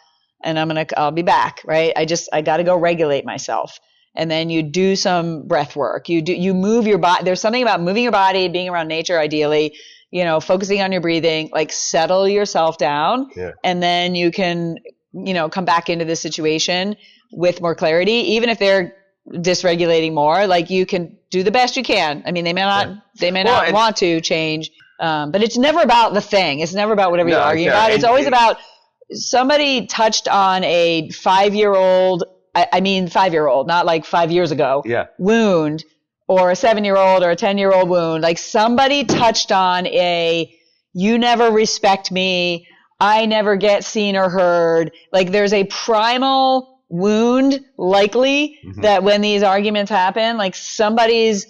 S1: and I'll be back. Right. I got to go regulate myself. And then you do some breath work. You move your body. There's something about moving your body, being around nature, ideally, focusing on your breathing, like settle yourself down. Yeah. And then you can, come back into this situation with more clarity, even if they're dysregulating more, like you can do the best you can. I mean, they may not want to change, but it's never about the thing. It's never about whatever you're arguing about. It's always about somebody touched on a 5-year-old, I mean 5-year-old, not like 5 years ago, wound, or a 7-year-old or a 10-year-old wound. Like somebody touched on you never respect me, I never get seen or heard. Like there's a primal wound likely that when these arguments happen, like somebody's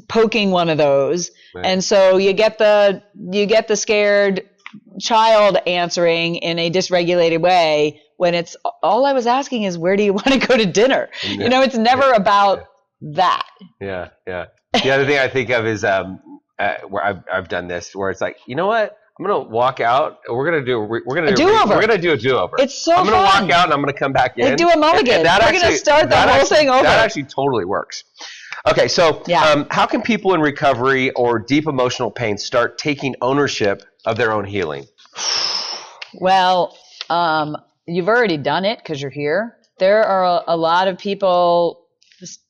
S1: poking one of those. Right. And so you get the scared child answering in a dysregulated way when it's all I was asking is, where do you want to go to dinner? Yeah. It's never about that.
S2: Yeah. Yeah. The other thing I think of is where I've done this, where it's like, you know what? I'm gonna walk out. We're gonna do a do-over.
S1: It's so fun.
S2: I'm gonna walk out and I'm gonna come back in.
S1: Do a mulligan. We're gonna start the whole thing over.
S2: That actually totally works. Okay, so how can people in recovery or deep emotional pain start taking ownership of their own healing?
S1: Well, you've already done it because you're here. There are a lot of people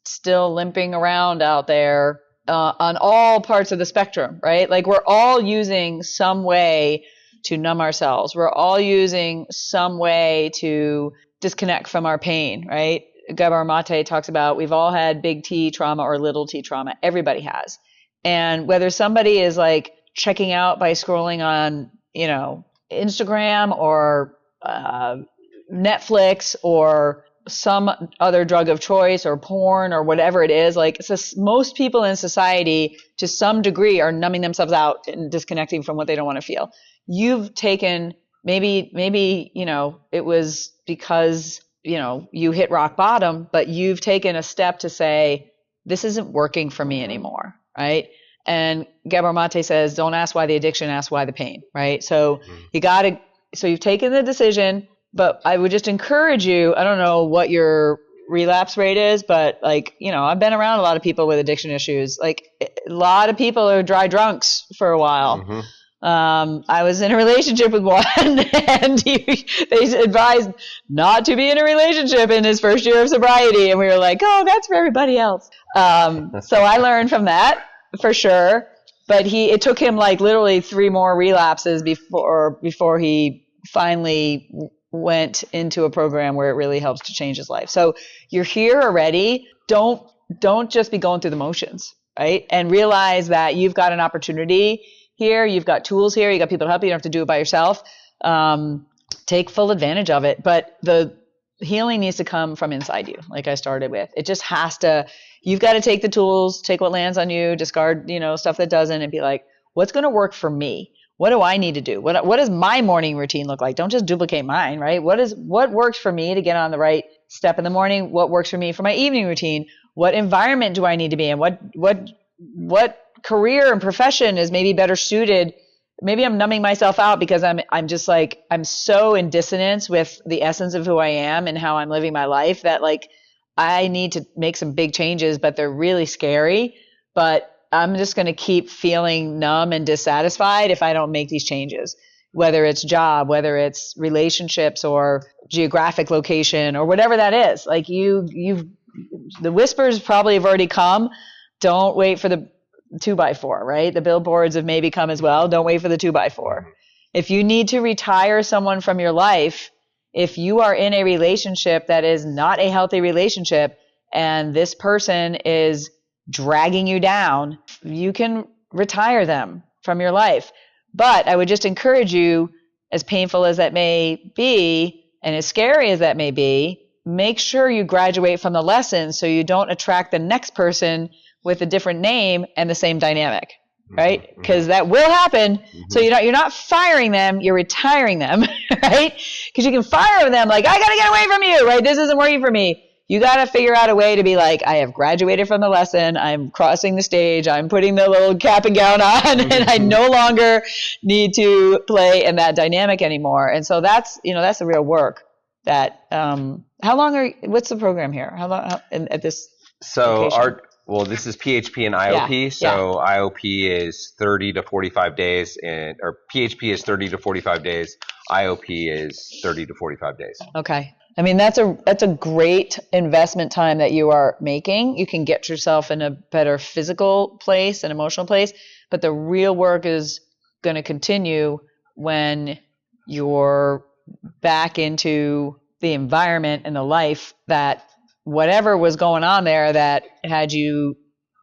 S1: still limping around out there. On all parts of the spectrum, right? Like we're all using some way to numb ourselves. We're all using some way to disconnect from our pain, right? Gabor Mate talks about we've all had big T trauma or little T trauma. Everybody has. And whether somebody is like checking out by scrolling on, Instagram or Netflix or some other drug of choice or porn or whatever it is, like most people in society to some degree are numbing themselves out and disconnecting from what they don't want to feel. You've taken maybe it was because you hit rock bottom, but you've taken a step to say this isn't working for me anymore, right? And Gabor Mate says, don't ask why the addiction, ask why the pain, right? So you've taken the decision. But I would just encourage you, I don't know what your relapse rate is, but I've been around a lot of people with addiction issues. Like a lot of people are dry drunks for a while. Mm-hmm. I was in a relationship with one and they advised not to be in a relationship in his first year of sobriety. And we were like, oh, that's for everybody else. So I learned from that for sure. But it took him like literally 3 more relapses before he finally went into a program where it really helps to change his life. So you're here already. Don't just be going through the motions, right? And realize that you've got an opportunity here. You've got tools here. You got people to help you. You don't have to do it by yourself. Take full advantage of it. But the healing needs to come from inside you, like I started with. It just has to. You've got to take the tools, take what lands on you, discard, stuff that doesn't, and be like, what's going to work for me? What do I need to do? What does my morning routine look like? Don't just duplicate mine, right? What works for me to get on the right step in the morning? What works for me for my evening routine? What environment do I need to be in? What career and profession is maybe better suited? Maybe I'm numbing myself out because I'm just like, I'm so in dissonance with the essence of who I am and how I'm living my life that like I need to make some big changes, but they're really scary. But I'm just going to keep feeling numb and dissatisfied if I don't make these changes, whether it's job, whether it's relationships or geographic location or whatever that is. Like the whispers probably have already come. Don't wait for the 2x4, right? The billboards have maybe come as well. Don't wait for the 2x4. If you need to retire someone from your life, if you are in a relationship that is not a healthy relationship and this person is dragging you down, you can retire them from your life. But I would just encourage you, as painful as that may be, and as scary as that may be, make sure you graduate from the lesson so you don't attract the next person with a different name and the same dynamic, right? Because that will happen. So you're not firing them, you're retiring them, right? Because you can fire them like, I got to get away from you, right? This isn't working for me. You got to figure out a way to be like, I have graduated from the lesson. I'm crossing the stage. I'm putting the little cap and gown on and I no longer need to play in that dynamic anymore. And so that's the real work that, what's the program here? How long at this?
S2: So
S1: location?
S2: This is PHP and IOP. IOP is 30 to 45 days or PHP is 30 to 45 days. IOP is 30 to 45 days.
S1: Okay. I mean, that's a great investment time that you are making. You can get yourself in a better physical place and emotional place, but the real work is going to continue when you're back into the environment and the life that whatever was going on there that had you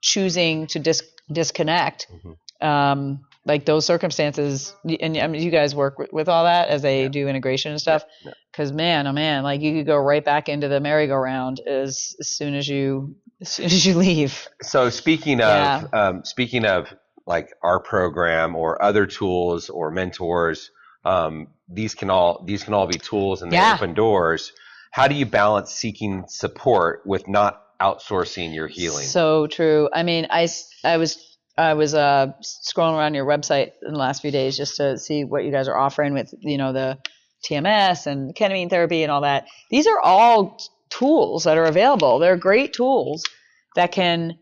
S1: choosing to disconnect. Like those circumstances, and I mean, you guys work with all that as they do integration and stuff. Because man, oh man, like you could go right back into the merry-go-round as soon as you leave.
S2: So speaking of like our program or other tools or mentors, these can all be tools and they open doors. How do you balance seeking support with not outsourcing your healing? So
S1: true. I mean, I was scrolling around your website in the last few days just to see what you guys are offering with, the TMS and ketamine therapy and all that. These are all tools that are available. They're great tools that can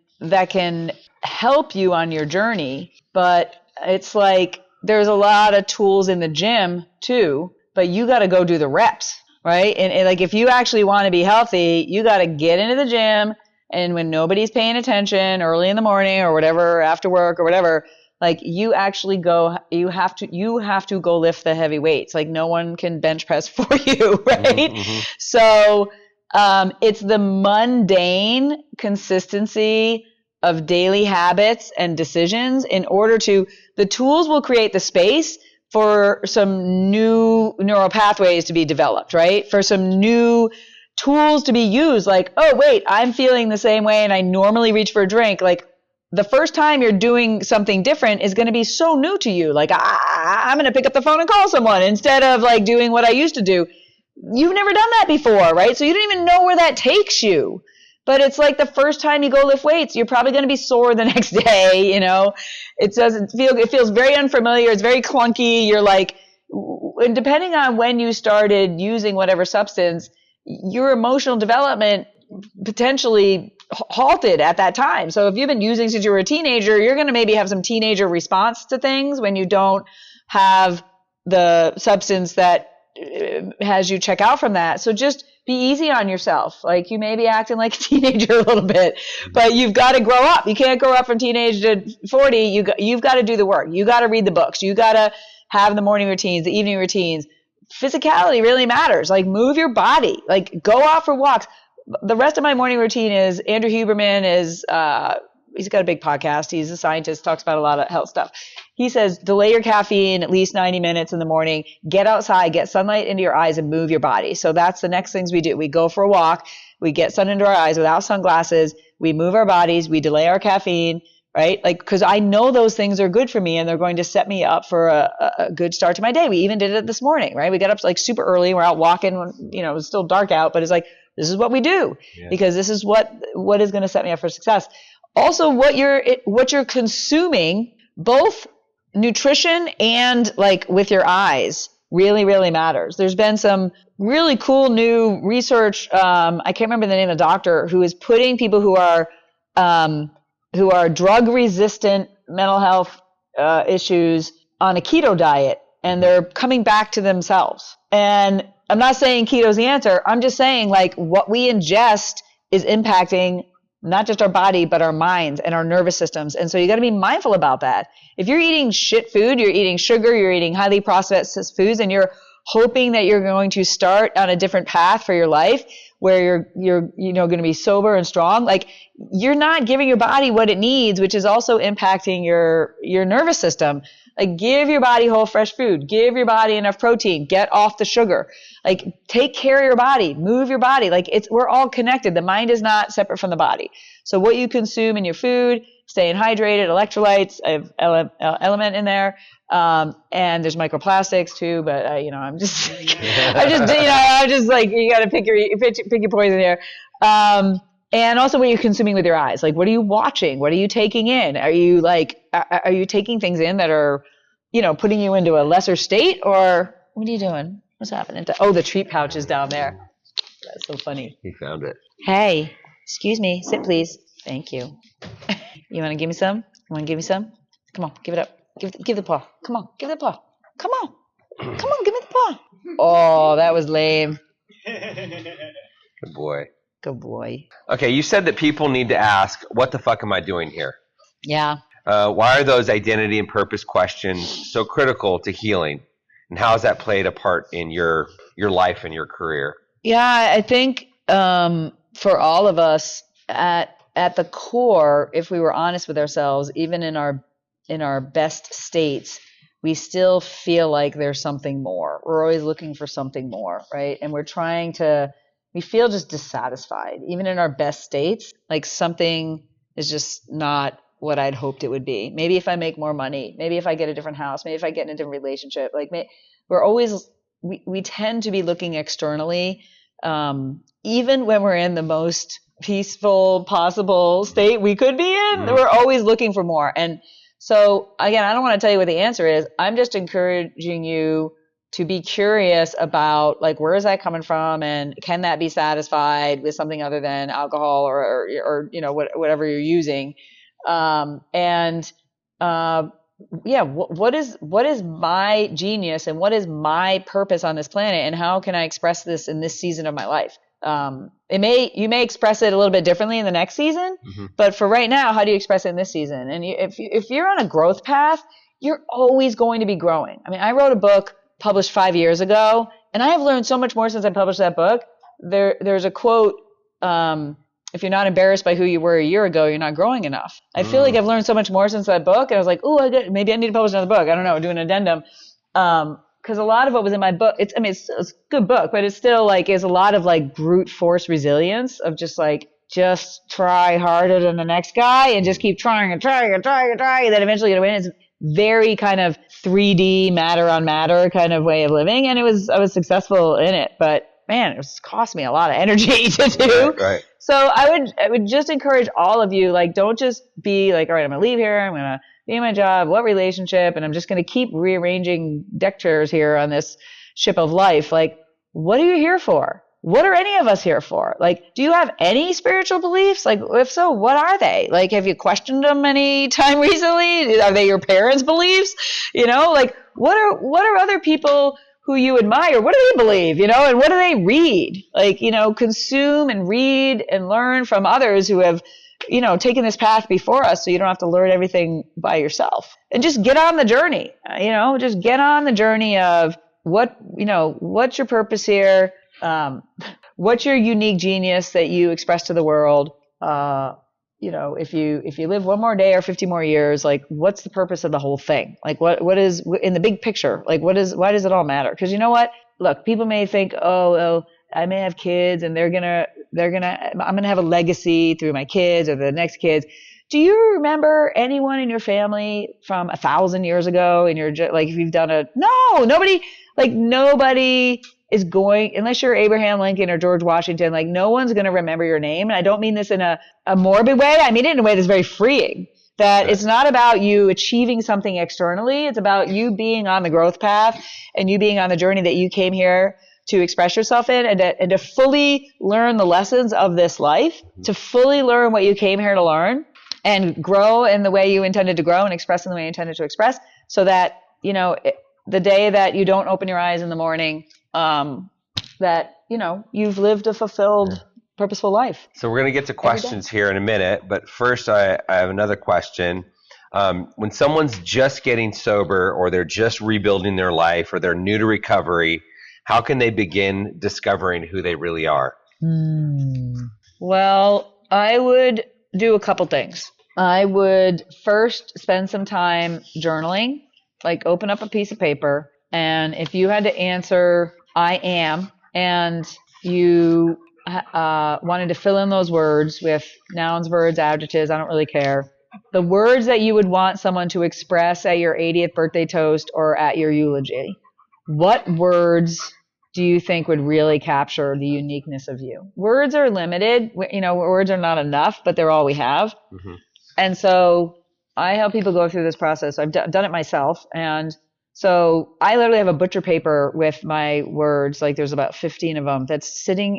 S1: help you on your journey. But it's like there's a lot of tools in the gym too, but you got to go do the reps, right? And like if you actually want to be healthy, you got to get into the gym. And when nobody's paying attention early in the morning or whatever, after work or whatever, like you actually go, you have to go lift the heavy weights. Like no one can bench press for you, right? So it's the mundane consistency of daily habits and decisions the tools will create the space for some new neural pathways to be developed, right? For some new tools to be used, like, oh, wait, I'm feeling the same way and I normally reach for a drink. Like the first time you're doing something different is going to be so new to you. Like I'm going to pick up the phone and call someone instead of like doing what I used to do. You've never done that before, right? So you don't even know where that takes you. But it's like the first time you go lift weights, you're probably going to be sore the next day. It feels very unfamiliar. It's very clunky. You're like, and depending on when you started using whatever substance, your emotional development potentially halted at that time. So if you've been using since you were a teenager, you're going to maybe have some teenager response to things when you don't have the substance that has you check out from that. So just be easy on yourself. Like you may be acting like a teenager a little bit, but you've got to grow up. You can't grow up from teenage to 40. You've got to do the work. You got to read the books. You got to have the morning routines, the evening routines. physicality really matters. Like move your body, like go out for walks. The rest of my morning routine is Andrew Huberman is, he's got a big podcast. He's a scientist, talks about a lot of health stuff. He says, delay your caffeine at least 90 minutes in the morning, get outside, get sunlight into your eyes and move your body. So that's the next things we do. We go for a walk, we get sun into our eyes without sunglasses, we move our bodies, we delay our caffeine, right? Like, cause I know those things are good for me and they're going to set me up for a good start to my day. We even did it this morning, right? We got up like super early. We're out walking when, it was still dark out, but it's like, this is what we do because this is what is going to set me up for success. Also, what you're consuming, both nutrition and like with your eyes, really, really matters. There's been some really cool new research. I can't remember the name of the doctor who is putting people who are drug resistant mental health issues on a keto diet, and they're coming back to themselves. And I'm not saying keto's the answer. I'm just saying like what we ingest is impacting not just our body, but our minds and our nervous systems. And so you got to be mindful about that. If you're eating shit food, you're eating sugar, you're eating highly processed foods, and you're hoping that you're going to start on a different path for your life where you're going to be sober and strong, like you're not giving your body what it needs, which is also impacting your nervous system. Like give your body whole fresh food, give your body enough protein, get off the sugar, like take care of your body, move your body. Like we're all connected. The mind is not separate from the body. So what you consume in your food, staying hydrated, electrolytes, I have element in there. And there's microplastics too, but I'm just, I'm just like, you got to pick your poison here. And also what you're consuming with your eyes. Like, what are you watching? What are you taking in? Are you taking things in that are, putting you into a lesser state, or what are you doing? What's happening? The treat pouch is down there. That's so funny.
S2: He found it.
S1: Hey, excuse me. Sit, please. Thank you. You want to give me some? Come on, give it up. Give the paw. Come on, give the paw. Come on, give me the paw. Oh, that was lame.
S2: Good boy.
S1: Good boy.
S2: Okay, you said that people need to ask, what the fuck am I doing here?
S1: Yeah.
S2: Why are those identity and purpose questions so critical to healing? And how has that played a part in your life and your career?
S1: Yeah, I think for all of us at the core, if we were honest with ourselves, even in our best states, we still feel like there's something more. We're always looking for something more, right? And we feel just dissatisfied. Even in our best states, like something is just not what I'd hoped it would be. Maybe if I make more money, maybe if I get a different house, maybe if I get in a different relationship, we tend to be looking externally, even when we're in the most peaceful possible state we could be in. Mm-hmm. We're always looking for more. And so again, I don't want to tell you what the answer is. I'm just encouraging you to be curious about like, where is that coming from? And can that be satisfied with something other than alcohol or whatever you're using? What is my genius and what is my purpose on this planet, and how can I express this in this season of my life? You may express it a little bit differently in the next season, mm-hmm. but for right now, how do you express it in this season? And if you're on a growth path, you're always going to be growing. I mean, I wrote a book published 5 years ago, and I have learned so much more since I published that book. There's a quote, if you're not embarrassed by who you were a year ago, you're not growing enough. I feel like I've learned so much more since that book, and I was like, maybe I need to publish another book. I don't know, do an addendum. Because a lot of what was in my book, it's a good book, but it's still like, is a lot of like brute force resilience of just try harder than the next guy and just keep trying and trying and trying and trying, and then eventually you're going to win. It's very kind of 3D matter on matter kind of way of living. And I was successful in it, but man, it cost me a lot of energy to do.
S2: Right.
S1: So I would just encourage all of you, like, don't just be like, all right, I'm going to leave here. I'm going to be in my job, what relationship, and I'm just going to keep rearranging deck chairs here on this ship of life. Like, what are you here for? What are any of us here for? Like, do you have any spiritual beliefs? Like, if so, what are they? Like, have you questioned them any time recently? Are they your parents' beliefs? Like, what are other people who you admire? What do they believe? And what do they read? Like, consume and read and learn from others who have, taken this path before us, so you don't have to learn everything by yourself. And just get on the journey, just get on the journey of what's your purpose here? What's your unique genius that you express to the world? If you live one more day or 50 more years, like what's the purpose of the whole thing? Like what is in the big picture? Like why does it all matter? Because you know what? Look, people may think, oh, I may have kids and I'm gonna have a legacy through my kids or the next kids. Do you remember anyone in your family from 1,000 years ago? And like, if you've done nobody is going, unless you're Abraham Lincoln or George Washington, like no one's going to remember your name. And I don't mean this in a morbid way. I mean it in a way that's very freeing, that it's not about you achieving something externally. It's about you being on the growth path and you being on the journey that you came here to express yourself in, and to fully learn the lessons of this life, to fully learn what you came here to learn and grow in the way you intended to grow and express in the way you intended to express, so that, the day that you don't open your eyes in the morning, that, you've lived a fulfilled, purposeful life.
S2: So we're going to get to questions here in a minute, but first I have another question. When someone's just getting sober, or they're just rebuilding their life, or they're new to recovery, how can they begin discovering who they really are?
S1: Well, I would do a couple things. I would first spend some time journaling, like open up a piece of paper, and if you had to answer I am, and you wanted to fill in those words with nouns, verbs, adjectives, I don't really care. The words that you would want someone to express at your 80th birthday toast or at your eulogy. What words do you think would really capture the uniqueness of you? Words are limited. Words are not enough, but they're all we have. Mm-hmm. And so I help people go through this process. I've done it myself. And so I literally have a butcher paper with my words. Like there's about 15 of them that's sitting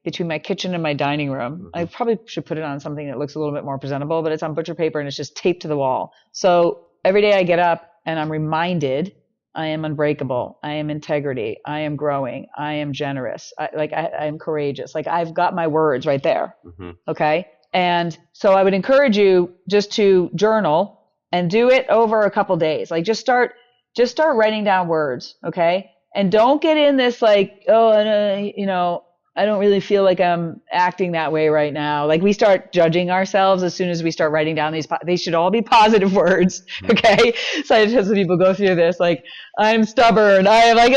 S1: between my kitchen and my dining room. Mm-hmm. I probably should put it on something that looks a little bit more presentable, but it's on butcher paper and it's just taped to the wall. So every day I get up and I'm reminded I am unbreakable. I am integrity. I am growing. I am generous. I am courageous. Like I've got my words right there. Mm-hmm. Okay. And so I would encourage you just to journal and do it over a couple days. Like just start writing down words. Okay. And don't get in this like, I don't really feel like I'm acting that way right now. Like we start judging ourselves as soon as we start writing down they should all be positive words. Okay. So I just have people go through this, like, I'm stubborn. I am like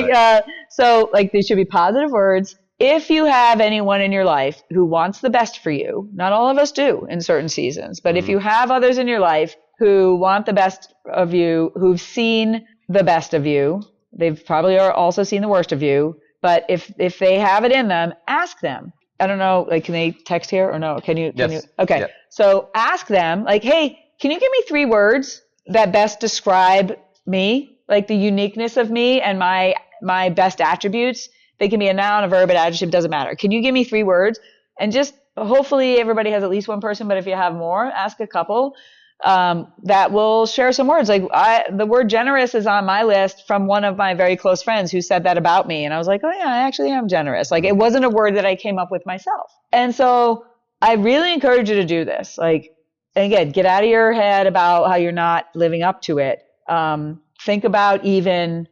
S1: no. So like they should be positive words. If you have anyone in your life who wants the best for you, not all of us do in certain seasons, but if you have others in your life who want the best of you, who've seen the best of you, they've probably also seen the worst of you. But if they have it in them, ask them. I don't know, like, can they text here or no? Can you? Okay. Yeah. So ask them, like, hey, can you give me 3 words that best describe me, like the uniqueness of me and my best attributes? They can be a noun, a verb, an adjective, doesn't matter. Can you give me 3 words? And just hopefully everybody has at least one person, but if you have more, ask a couple. That will share some words. Like the word generous is on my list from one of my very close friends who said that about me. And I was like, oh yeah, I actually am generous. Like it wasn't a word that I came up with myself. And so I really encourage you to do this. Like, and again, get out of your head about how you're not living up to it. Think about even,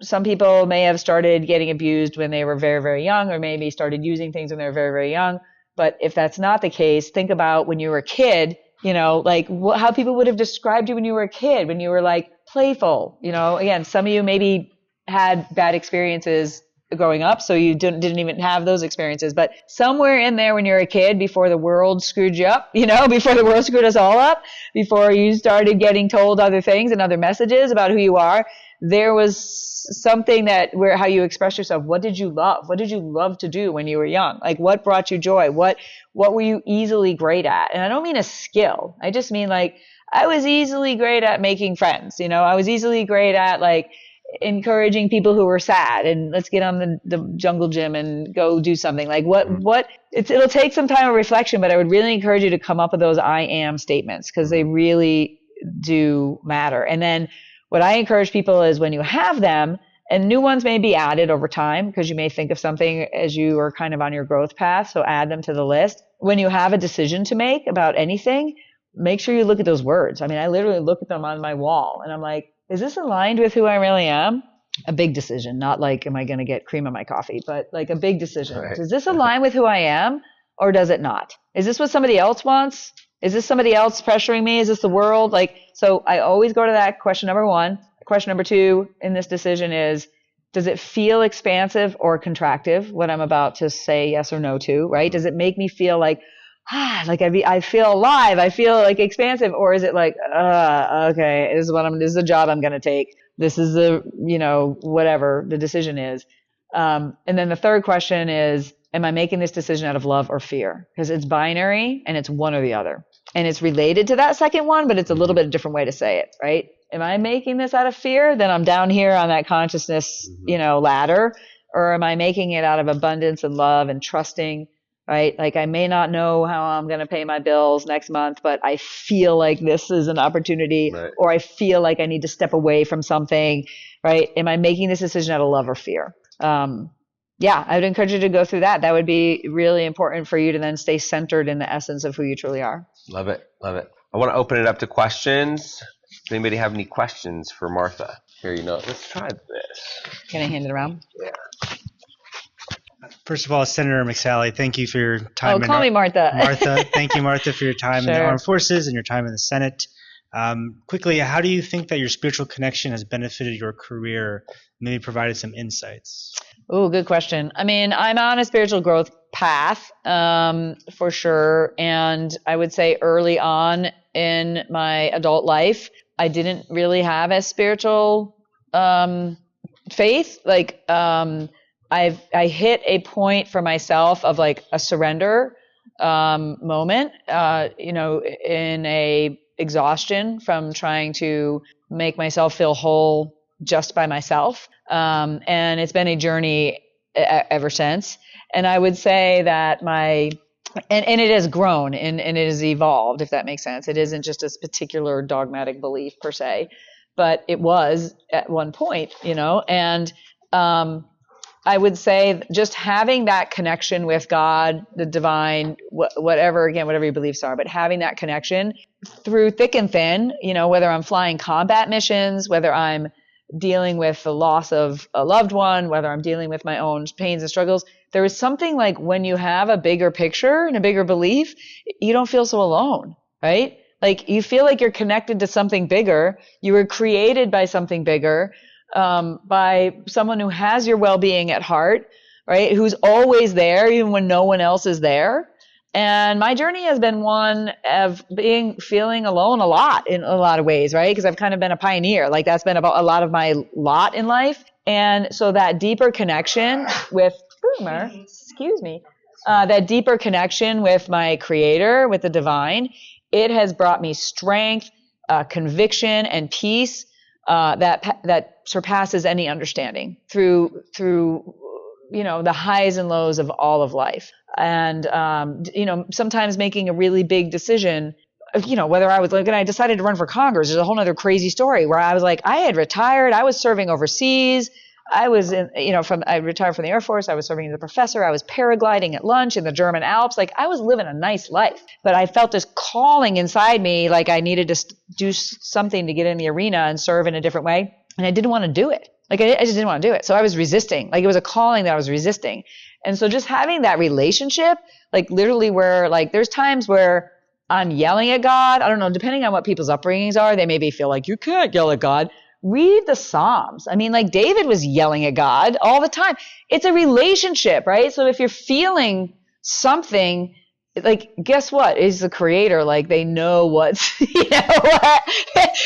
S1: some people may have started getting abused when they were very, very young, or maybe started using things when they were very, very young. But if that's not the case, think about when you were a kid, like how people would have described you when you were a kid, when you were like playful. Again, some of you maybe had bad experiences growing up, so you didn't even have those experiences. But somewhere in there when you're a kid, before the world screwed you up, before the world screwed us all up, before you started getting told other things and other messages about who you are, there was something where how you express yourself. What did you love? What did you love to do when you were young? Like what brought you joy? What were you easily great at? And I don't mean a skill. I just mean like I was easily great at making friends. I was easily great at like encouraging people who were sad and let's get on the jungle gym and go do something. Like it'll take some time of reflection, but I would really encourage you to come up with those I am statements because they really do matter. And then what I encourage people is when you have them, and new ones may be added over time because you may think of something as you are kind of on your growth path. So add them to the list. When you have a decision to make about anything, make sure you look at those words. I mean, I literally look at them on my wall and I'm like, is this aligned with who I really am? A big decision, not like, am I going to get cream in my coffee, but like a big decision.
S2: Right.
S1: Does this align with who I am or does it not? Is this what somebody else wants? Is this somebody else pressuring me? Is this the world? Like, so I always go to that question number one. Question number two in this decision is, does it feel expansive or contractive, what I'm about to say yes or no to, right? Does it make me feel like, like I feel alive, I feel like expansive, or is it like, okay, this is a job I'm going to take. This is whatever the decision is. And then the third question is, am I making this decision out of love or fear? Because it's binary and it's one or the other. And it's related to that second one, but it's a little bit a different way to say it, right? Am I making this out of fear? Then I'm down here on that consciousness, ladder. Or am I making it out of abundance and love and trusting, right? Like I may not know how I'm going to pay my bills next month, but I feel like this is an opportunity, right? Or I feel like I need to step away from something, right? Am I making this decision out of love or fear? I would encourage you to go through that. That would be really important for you to then stay centered in the essence of who you truly are.
S2: Love it. Love it. I want to open it up to questions. Does anybody have any questions for Martha? Here, let's try this.
S1: Can I hand it around?
S2: Yeah.
S3: First of all, Senator McSally, thank you for your time.
S1: Call me Martha.
S3: Martha, thank you, Martha, for your time in the Armed Forces and your time in the Senate. Quickly, how do you think that your spiritual connection has benefited your career? Maybe provided some insights.
S1: Oh, good question. I mean, I'm on a spiritual growth path, for sure. And I would say early on in my adult life, I didn't really have a spiritual faith. Like, I hit a point for myself of like a surrender moment, in a exhaustion from trying to make myself feel whole just by myself. And it's been a journey ever since. And I would say that and it has grown and it has evolved, if that makes sense. It isn't just a particular dogmatic belief per se, but it was at one point, and I would say just having that connection with God, the divine, whatever your beliefs are, but having that connection through thick and thin, whether I'm flying combat missions, whether I'm dealing with the loss of a loved one, whether I'm dealing with my own pains and struggles, there is something like when you have a bigger picture and a bigger belief, you don't feel so alone, right? Like you feel like you're connected to something bigger. You were created by something bigger, by someone who has your well-being at heart, right? Who's always there, even when no one else is there. And my journey has been one of feeling alone a lot in a lot of ways, right? Because I've kind of been a pioneer. Like that's been about a lot of my lot in life. And so that deeper connection with, that deeper connection with my creator, with the divine, it has brought me strength, conviction, and peace that surpasses any understanding through the highs and lows of all of life. And, sometimes making a really big decision, whether I was like, and I decided to run for Congress, there's a whole other crazy story where I was like, I had retired. I was serving overseas. I was I retired from the Air Force. I was serving as a professor. I was paragliding at lunch in the German Alps. Like I was living a nice life, but I felt this calling inside me. Like I needed to do something to get in the arena and serve in a different way. And I didn't want to do it. Like I just didn't want to do it. So I was resisting. Like it was a calling that I was resisting. And so just having that relationship, like literally where like there's times where I'm yelling at God. I don't know, depending on what people's upbringings are, they maybe feel like you can't yell at God. Read the Psalms. I mean, like David was yelling at God all the time. It's a relationship, right? So if you're feeling something, like, guess what? Is the creator. Like they know what's,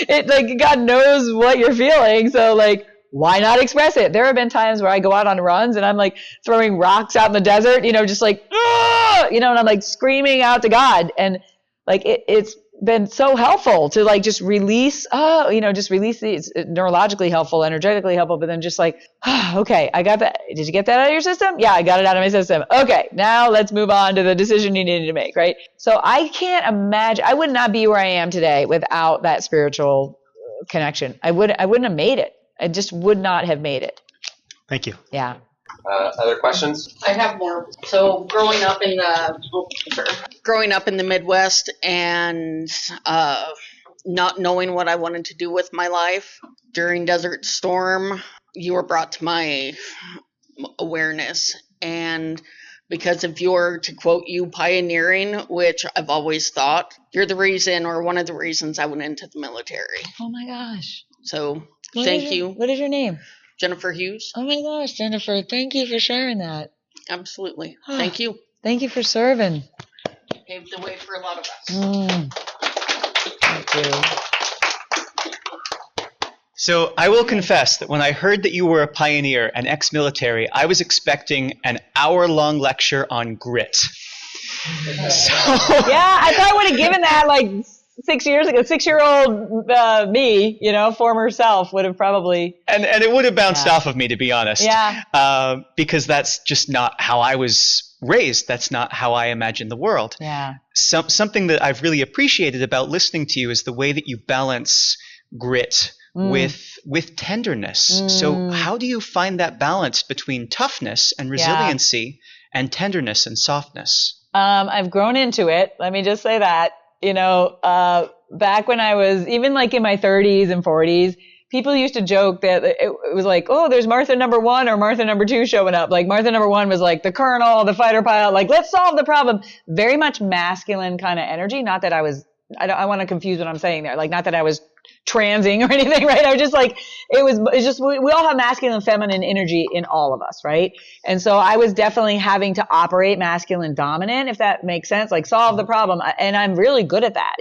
S1: like God knows what you're feeling. So like, why not express it? There have been times where I go out on runs and I'm like throwing rocks out in the desert, just like, and I'm like screaming out to God. And like, it's been so helpful to like just release, just release these. It's neurologically helpful, energetically helpful, but then just like, okay, I got that. Did you get that out of your system? Yeah, I got it out of my system. Okay, now let's move on to the decision you needed to make, right? So I can't imagine, I would not be where I am today without that spiritual connection. I wouldn't have made it. I just would not have made it.
S3: Thank you.
S1: Yeah.
S2: Other questions?
S4: I have more. So growing up in the Midwest and not knowing what I wanted to do with my life. During Desert Storm, you were brought to my awareness. And because of your, to quote you, pioneering, which I've always thought, you're the reason or one of the reasons I went into the military.
S1: Oh my gosh.
S4: So thank you.
S1: What is your name?
S4: Jennifer Hughes.
S1: Oh my gosh, Jennifer. Thank you for sharing that.
S4: Absolutely. Thank you.
S1: Thank you for serving.
S4: Paved the way for a lot of us.
S1: Thank you.
S5: So I will confess that when I heard that you were a pioneer, an ex-military, I was expecting an hour-long lecture on grit. So
S1: Yeah, I thought I would have given that like 6 years ago. 6-year-old me, former self would have probably.
S5: and it would have bounced off of me, to be honest.
S1: Yeah.
S5: Because that's just not how I was raised. That's not how I imagine the world.
S1: Yeah.
S5: Something that I've really appreciated about listening to you is the way that you balance grit with tenderness. So how do you find that balance between toughness and resiliency and tenderness and softness?
S1: I've grown into it. Let me just say that. Back when I was even like in my 30s and 40s, people used to joke that it was like, oh, there's Martha number 1 or Martha number 2 showing up. Like Martha number 1 was like the colonel, the fighter pilot, like let's solve the problem. Very much masculine kind of energy. Not that I want to confuse what I'm saying there. Like not that I was transing or anything, right? I was just like, it's just, we all have masculine and feminine energy in all of us, right? And so I was definitely having to operate masculine dominant, if that makes sense, like solve the problem. And I'm really good at that,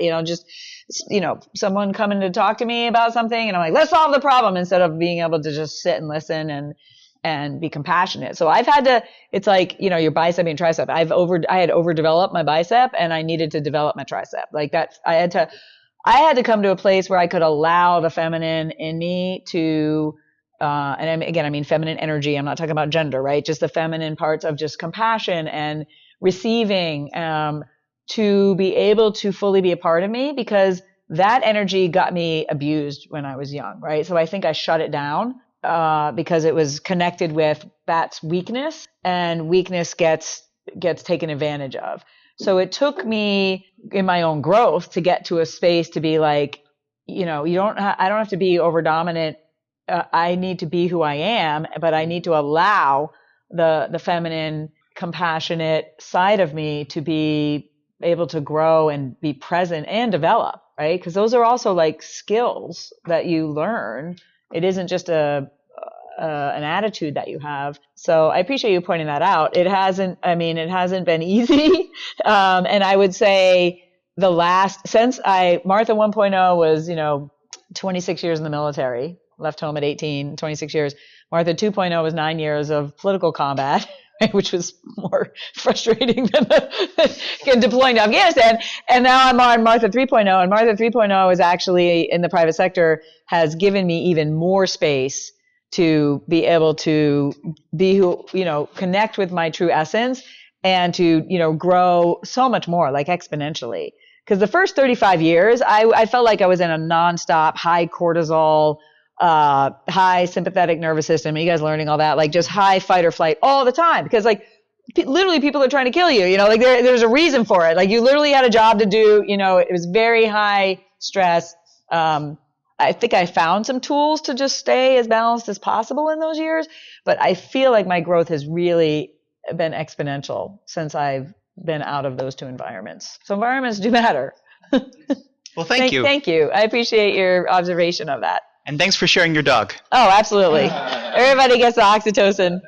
S1: someone coming to talk to me about something and I'm like, let's solve the problem instead of being able to just sit and listen and be compassionate. So I've had to, it's like, your bicep and tricep. I had overdeveloped my bicep and I needed to develop my tricep. Like that, I had to come to a place where I could allow the feminine in me to, and I mean feminine energy. I'm not talking about gender, right? Just the feminine parts of just compassion and receiving, to be able to fully be a part of me, because that energy got me abused when I was young, right? So I think I shut it down, because it was connected with that's weakness, and weakness gets taken advantage of. So it took me in my own growth to get to a space to be like, I don't have to be over dominant. I need to be who I am, but I need to allow the feminine, compassionate side of me to be able to grow and be present and develop, right? Because those are also like skills that you learn. It isn't just an attitude that you have. So I appreciate you pointing that out. It hasn't been easy. And I would say Martha 1.0 was, 26 years in the military, left home at 18, 26 years. Martha 2.0 was 9 years of political combat, which was more frustrating than deploying to Afghanistan. And now I'm on Martha 3.0, and Martha 3.0 is actually in the private sector, has given me even more space to be able to be connect with my true essence and to, grow so much more, like exponentially. Because the first 35 years, I felt like I was in a nonstop high cortisol, high sympathetic nervous system. You guys learning all that, like just high fight or flight all the time, because like literally people are trying to kill you, like there's a reason for it. Like you literally had a job to do, it was very high stress. I think I found some tools to just stay as balanced as possible in those years, but I feel like my growth has really been exponential since I've been out of those two environments. So environments do matter.
S5: Well, thank you.
S1: Thank you. I appreciate your observation of that.
S5: And thanks for sharing your dog.
S1: Oh, absolutely. Everybody gets the oxytocin.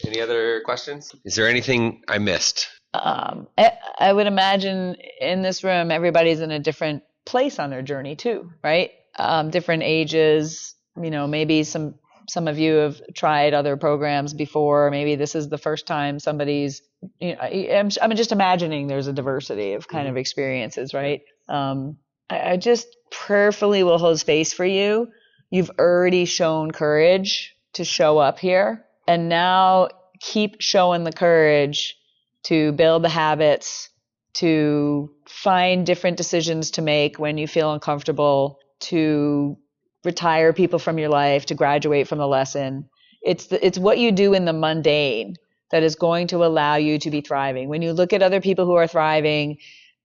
S2: Any other questions? Is there anything I missed?
S1: I would imagine in this room, everybody's in a different place on their journey too, right? Different ages, maybe some of you have tried other programs before. Maybe this is the first time somebody's, I'm just imagining there's a diversity of kind of experiences, right? I just prayerfully will hold space for you. You've already shown courage to show up here, and now keep showing the courage to build the habits, to find different decisions to make when you feel uncomfortable, to retire people from your life, to graduate from the lesson. It's what you do in the mundane that is going to allow you to be thriving. When you look at other people who are thriving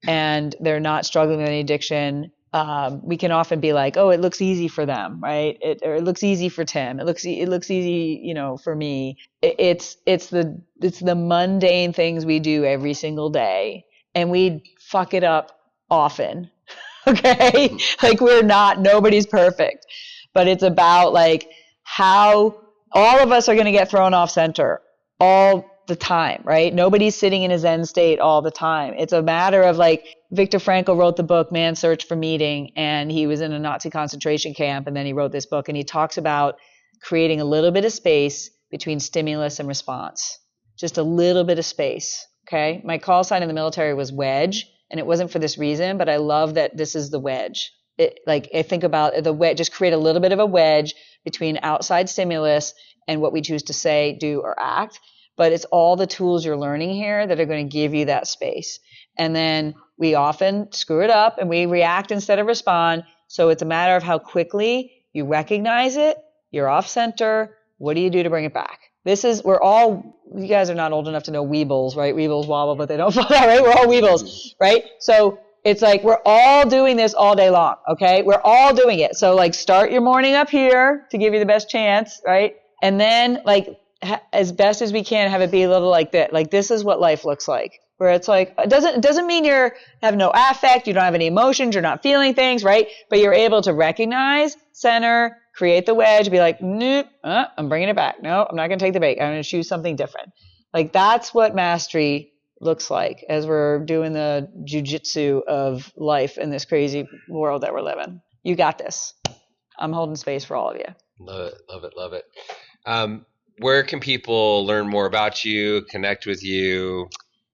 S1: and they're not struggling with any addiction, we can often be like, oh, it looks easy for them, right? Or it looks easy for Tim. It looks easy, for me. It's the mundane things we do every single day, and we fuck it up often. Okay, like nobody's perfect, but it's about like how all of us are going to get thrown off center all the time, right? Nobody's sitting in a Zen state all the time. It's a matter of like, Viktor Frankl wrote the book Man's Search for Meaning, and he was in a Nazi concentration camp, and then he wrote this book, and he talks about creating a little bit of space between stimulus and response. Just a little bit of space, okay? My call sign in the military was wedge, and it wasn't for this reason, but I love that this is the wedge. I think about the wedge, just create a little bit of a wedge between outside stimulus and what we choose to say, do, or act. But it's all the tools you're learning here that are going to give you that space. And then we often screw it up and we react instead of respond. So it's a matter of how quickly you recognize it, you're off center, what do you do to bring it back? You guys are not old enough to know Weebles, right? Weebles wobble, but they don't fall out, right? We're all Weebles, right? So it's like we're all doing this all day long, okay? We're all doing it. So like start your morning up here to give you the best chance, right? And then like as best as we can have it be a little like that. Like this is what life looks like. Where it's like, it doesn't mean you have no affect, you don't have any emotions, you're not feeling things, right? But you're able to recognize, center, create the wedge, be like, nope, I'm bringing it back. No, I'm not going to take the bait. I'm going to choose something different. Like that's what mastery looks like as we're doing the jujitsu of life in this crazy world that we're living. You got this. I'm holding space for all of you.
S2: Love it, love it, love it. Where can people learn more about you, connect with you?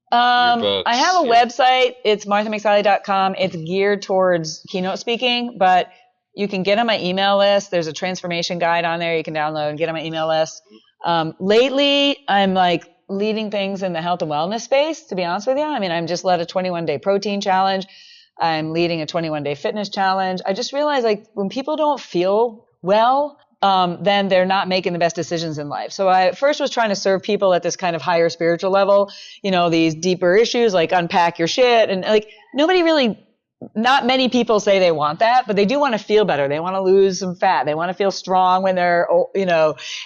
S2: Books,
S1: I have a website. It's marthamcsally.com. It's geared towards keynote speaking, but you can get on my email list. There's a transformation guide on there you can download and get on my email list. Lately, I'm like leading things in the health and wellness space, to be honest with you. I mean, I'm just led a 21-day protein challenge. I'm leading a 21-day fitness challenge. I just realized like when people don't feel well, then they're not making the best decisions in life. So I first was trying to serve people at this kind of higher spiritual level, these deeper issues like unpack your shit. And like not many people say they want that, but they do want to feel better. They want to lose some fat. They want to feel strong when they're,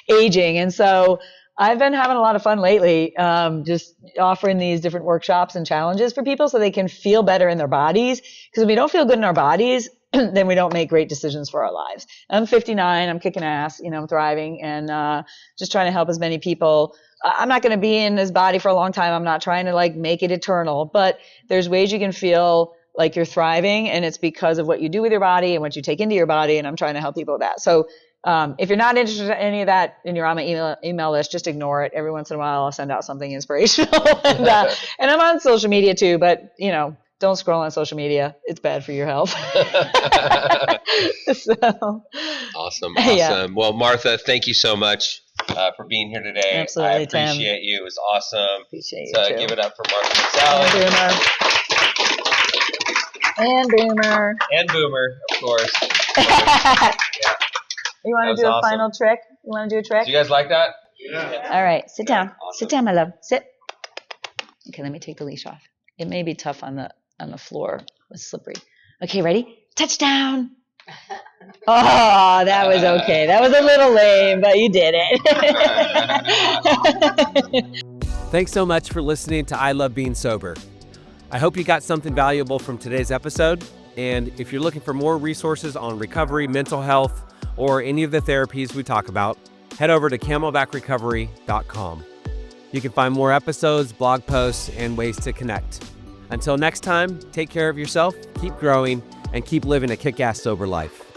S1: aging. And so I've been having a lot of fun lately, just offering these different workshops and challenges for people so they can feel better in their bodies. Because when we don't feel good in our bodies, then we don't make great decisions for our lives. I'm 59. I'm kicking ass. I'm thriving and just trying to help as many people. I'm not going to be in this body for a long time. I'm not trying to like make it eternal, but there's ways you can feel like you're thriving, and it's because of what you do with your body and what you take into your body. And I'm trying to help people with that. So if you're not interested in any of that and you're on my email list, just ignore it. Every once in a while, I'll send out something inspirational. And I'm on social media too, but don't scroll on social media. It's bad for your health. So,
S2: Awesome.
S1: Yeah.
S2: Well, Martha, thank you so much for being here today.
S1: Absolutely,
S2: I appreciate you. It was awesome.
S1: Appreciate you
S2: So
S1: too.
S2: give it up for Martha McSally. And Boomer, of course. Yeah.
S1: You want to do a final trick? You want to do a trick?
S2: Do you guys like that?
S1: Yeah. All right. Sit down. Awesome. Sit down, my love. Sit. Okay, let me take the leash off. It may be tough on the floor. It's slippery. Okay, ready? Touchdown. Oh, that was okay. That was a little lame, but you did it.
S6: Thanks so much for listening to I Love Being Sober. I hope you got something valuable from today's episode. And if you're looking for more resources on recovery, mental health, or any of the therapies we talk about, head over to camelbackrecovery.com. You can find more episodes, blog posts, and ways to connect. Until next time, take care of yourself, keep growing, and keep living a kick-ass sober life.